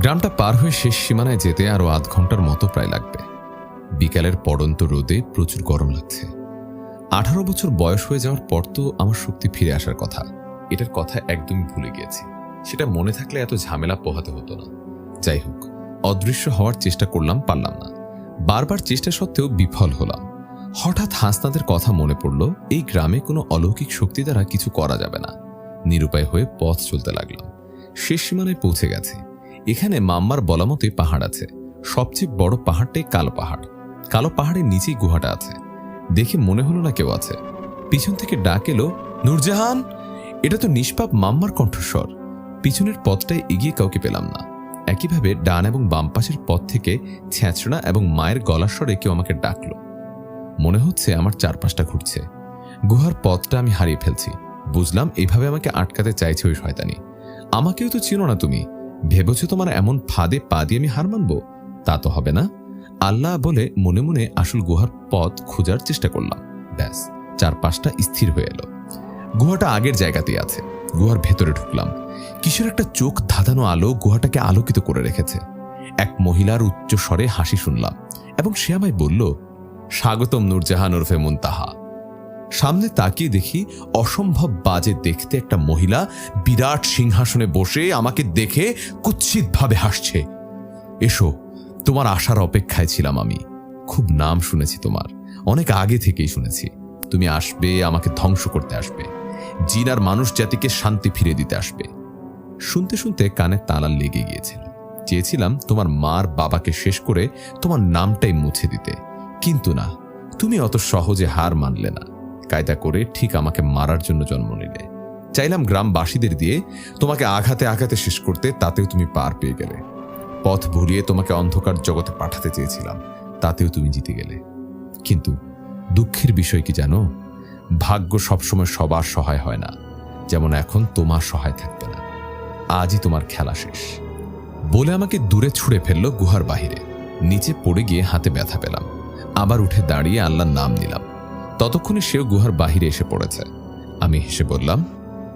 S1: গ্রামটা পার হয়ে শেষ সীমানায় যেতে আরো আধ ঘন্টার মতো প্রায় লাগবে। বিকালের পড়ন্ত রোদে প্রচুর গরম লাগছে। 18 বছর বয়স হয়ে যাওয়ার পর তো আমার শক্তি ফিরে আসার কথা, এটার কথা একদমই ভুলে গিয়েছি। সেটা মনে থাকলে এত ঝামেলা পোহাতে হতো না। যাই হোক, অদৃশ্য হওয়ার চেষ্টা করলাম, পারলাম না। বারবার চেষ্টা সত্ত্বেও বিফল হলাম। হঠাৎ হাসনাদের কথা মনে পড়ল, এই গ্রামে কোনো অলৌকিক শক্তি দ্বারা কিছু করা যাবে না। নিরুপায় হয়ে পথ চলতে লাগলাম। শেষ সীমানায় পৌঁছে গেছে। এখানে মাম্মার বলা মতে পাহাড় আছে। সবচেয়ে বড় পাহাড়টাই কালো পাহাড়। কালো পাহাড়ের নিচেই গুহাটা আছে। দেখে মনে হলো না কেউ আছে। পিছন থেকে ডাক এলো, নূরজাহান। এটা তো নিষ্পাপ মাম্মার কণ্ঠস্বর। পিছনের পথটায় এগিয়ে কাউকে পেলাম না। একইভাবে ডান এবং বাম পাশের পথ থেকে ছেঁচড়া এবং মায়ের গলার স্বরে কেউ আমাকে ডাকলো। মনে হচ্ছে আমার চারপাশটা ঘুরছে। গুহার পথটা আমি হারিয়ে ফেলছি। বুঝলাম এইভাবে আমাকে আটকাতে চাইছে ওই শয়তানি। আমাকেও তো চিনো না তুমি, ভেবেছ তোমার এমন ফাঁদে পা দিয়ে আমি হার মানব? তা তো হবে না। আল্লাহ বলে মনে মনে আসল গুহার পথ খোঁজার চেষ্টা করলাম। ব্যাস, চারপাশটা স্থির হয়ে এলো। গুহাটা আগের জায়গাতেই আছে। গুহার ভেতরে ঢুকলাম। কিসের একটা চোখ ধাঁধানো আলো গুহাটাকে আলোকিত করে রেখেছে। এক মহিলার উচ্চ স্বরে হাসি শুনলাম এবং সে আমায় বলল, স্বাগতম নূরজাহান ওরফে মুনতাহা। সামনে তাকিয়ে দেখি অসম্ভব বাজে দেখতে একটা মহিলা বিরাট সিংহাসনে বসে আমাকে দেখে কুৎসিতভাবে হাসছে। এসো, তোমার আসার অপেক্ষায় ছিলাম আমি। খুব নাম শুনেছি তোমার, অনেক আগে থেকেই শুনেছি। তুমি আসবে, আমাকে ধ্বংস করতে আসবে, জিন আর মানুষ জাতিকে শান্তি ফিরে দিতে আসবে। শুনতে শুনতে কানে তালা লেগে গিয়েছিল। চেয়েছিলাম তোমার মার বাবাকে শেষ করে তোমার নামটাই মুছে দিতে, কিন্তু না, তুমি অত সহজে হার মানলে না। কায়দা করে ঠিক আমাকে মারার জন্য জন্ম নিলে। চাইলাম গ্রামবাসীদের দিয়ে তোমাকে আঘাতে আঘাতে শেষ করতে, তাতেও তুমি পার পেয়ে গেলে। পথ ভুলিয়ে তোমাকে অন্ধকার জগতে পাঠাতে চেয়েছিলাম, তাতেও তুমি জিতে গেলে। কিন্তু দুঃখের বিষয় কি জানো, ভাগ্য সবসময় সবার সহায় হয় না। যেমন এখন তোমার সহায় থাকবে না। আজই তোমার খেলা শেষ। বলে আমাকে দূরে ছুঁড়ে ফেলল গুহার বাহিরে। নিচে পড়ে গিয়ে হাতে ব্যথা পেলাম। আবার উঠে দাঁড়িয়ে আল্লাহর নাম নিলাম। ততক্ষণে সেও গুহার বাহিরে এসে পড়েছে। আমি হেসে বললাম,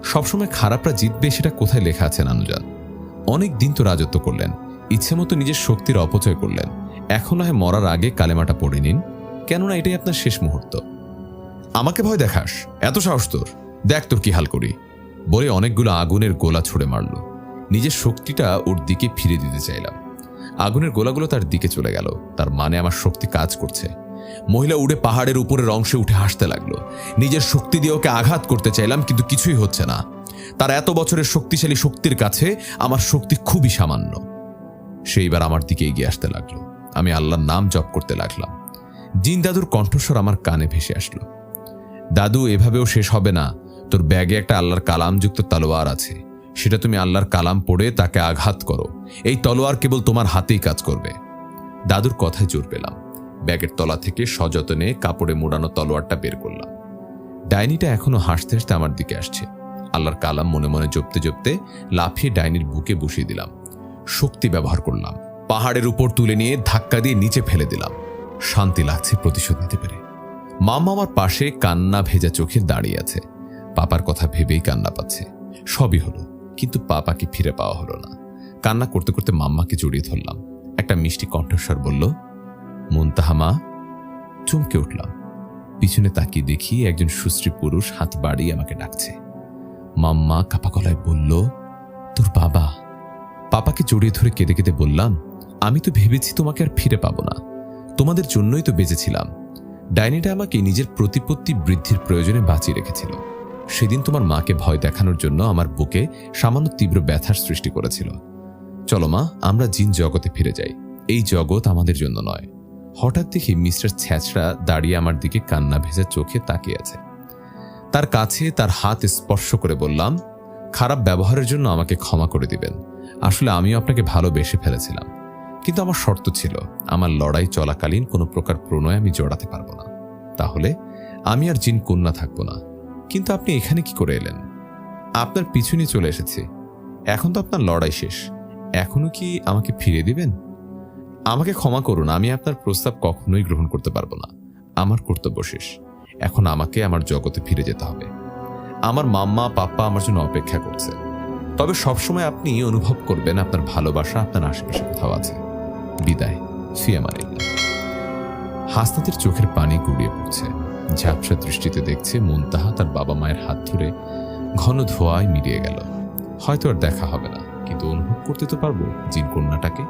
S1: সবসময় খারাপরা জিতবে সেটা কোথায় লেখা আছে নানুজান? অনেক দিন তো রাজত্ব করলেন, ইচ্ছে মতো নিজের শক্তির অপচয় করলেন। এখন হয় মরার আগে কালেমাটা পড়ে নিন, কেননা এটাই আপনার শেষ মুহূর্ত। আমাকে ভয় দেখাস? এত সাহস তোর? দেখ তোর কি হাল করি। বলে অনেকগুলো আগুনের গোলা ছুড়ে মারল। নিজের শক্তিটা ওর দিকে ফিরে দিতে চাইলাম। আগুনের গোলাগুলো তার দিকে চলে গেল। তার মানে আমার শক্তি কাজ করছে। মহিলা উড়ে পাহাড়ের উপরের অংশে উঠে হাসতে লাগলো। নিজের শক্তি দিয়ে ওকে আঘাত করতে চাইলাম, কিন্তু কিছুই হচ্ছে না। তার এত বছরের শক্তিশালী শক্তির কাছে আমার শক্তি খুবই সামান্য। সেইবার আমার দিকে এগিয়ে আসতে লাগলো। আমি আল্লাহর নাম জপ করতে লাগলাম। জিন দাদুর কণ্ঠস্বর আমার কানে ভেসে আসলো। দাদু, এভাবেও শেষ হবে না। তোর ব্যাগে একটা আল্লাহর কালামযুক্ত তলোয়ার আছে। সেটা তুমি আল্লাহর কালাম পড়ে তাকে আঘাত করো। এই তলোয়ার কেবল তোমার হাতেই কাজ করবে। দাদুর কথায় জোর পেলাম। ব্যাগের তলা থেকে সযত্নে কাপড়ে মোড়ানো তলোয়ারটা বের করলাম। ডাইনিটা এখনো হাসতে হাসতে আমার দিকে আসছে। আল্লাহর কালাম মনে মনে জপতে জপতে লাফিয়ে ডাইনির বুকে বসিয়ে দিলাম। শক্তি ব্যবহার করলাম। পাহাড়ের উপর তুলে নিয়ে ধাক্কা দিয়ে নিচে ফেলে দিলাম। শান্তি লাগছে প্রতিশোধ নিতে পেরে। মাম্মা আমার পাশে কান্না ভেজা চোখে দাঁড়িয়ে আছে। পাপার কথা ভেবেই কান্না পাচ্ছে। সবই হলো, কিন্তু পাপাকে ফিরে পাওয়া হলো না। কান্না করতে করতে মাম্মাকে জড়িয়ে ধরলাম। একটা মিষ্টি কণ্ঠস্বর বলল, মুনতাহা মা। চমকে উঠলাম। পিছনে তাকিয়ে দেখি একজন সুশ্রী পুরুষ হাত বাড়িয়ে আমাকে ডাকছে। মাম্মা কাপা গলায় বলল, তোর বাবা। পাপাকে জড়িয়ে ধরে কেঁদে কেঁদে বললাম, আমি তো ভেবেছি তোমাকে আর ফিরে পাবো না। তোমাদের জন্যই তো বেঁচেছিলাম। ডাইনিটা আমাকে নিজের প্রতিপত্তি বৃদ্ধির প্রয়োজনে বাঁচিয়ে রেখেছিল। সেদিন তোমার মাকে ভয় দেখানোর জন্য আমার বুকে সামান্য তীব্র ব্যথার সৃষ্টি করেছিল। চলো মা, আমরা জিন জগতে ফিরে যাই। এই জগৎ আমাদের জন্য নয়। হঠাৎ দেখি মিস্টার ছ্যাঁচড়া দাঁড়িয়ে আমার দিকে কান্না ভেজা চোখে তাকিয়ে আছে। তার কাছে তার হাত স্পর্শ করে বললাম, খারাপ ব্যবহারের জন্য আমাকে ক্ষমা করে দিবেন। আসলে আমিও আপনাকে ভালোবেসে ফেলেছিলাম, কিন্তু আমার শর্ত ছিল, আমার লড়াই চলাকালীন কোনো প্রকার প্রণয় আমি জড়াতে পারবো না। তাহলে আমি আর জিন কন্যা থাকবো না। কিন্তু আপনি এখানে কি করে এলেন? আপনার পিছু নিয়ে চলে এসেছি। এখন তো আপনার লড়াই শেষ। এখনো কি আমাকে ফিরে দিবেন? আমাকে ক্ষমা করুন, আমি আপনার প্রস্তাব কখনোই গ্রহণ করতে পারবো না। আমার কর্তব্য শেষ। এখন আমাকে আমার জগতে ফিরে যেতে হবে। আমার মাম্মা পাপ্পা আমার জন্য অপেক্ষা করছে। তবে সবসময় আপনি অনুভব করবেন আপনার ভালোবাসা আপনার আশেপাশে কোথাও আছে। বিদায়, ফিয়ামানিল্লাহ। হাসনাতের চোখের পানি গড়িয়ে পড়ছে। ঝাপসা দৃষ্টিতে দেখছে মুনতাহা তার বাবা মায়ের হাত ধরে ঘন ধোঁয়ায় মিলিয়ে গেল। হয়তো আর দেখা হবে না, কিন্তু অনুভব করতে তো পারবো জিন কন্যাটাকে।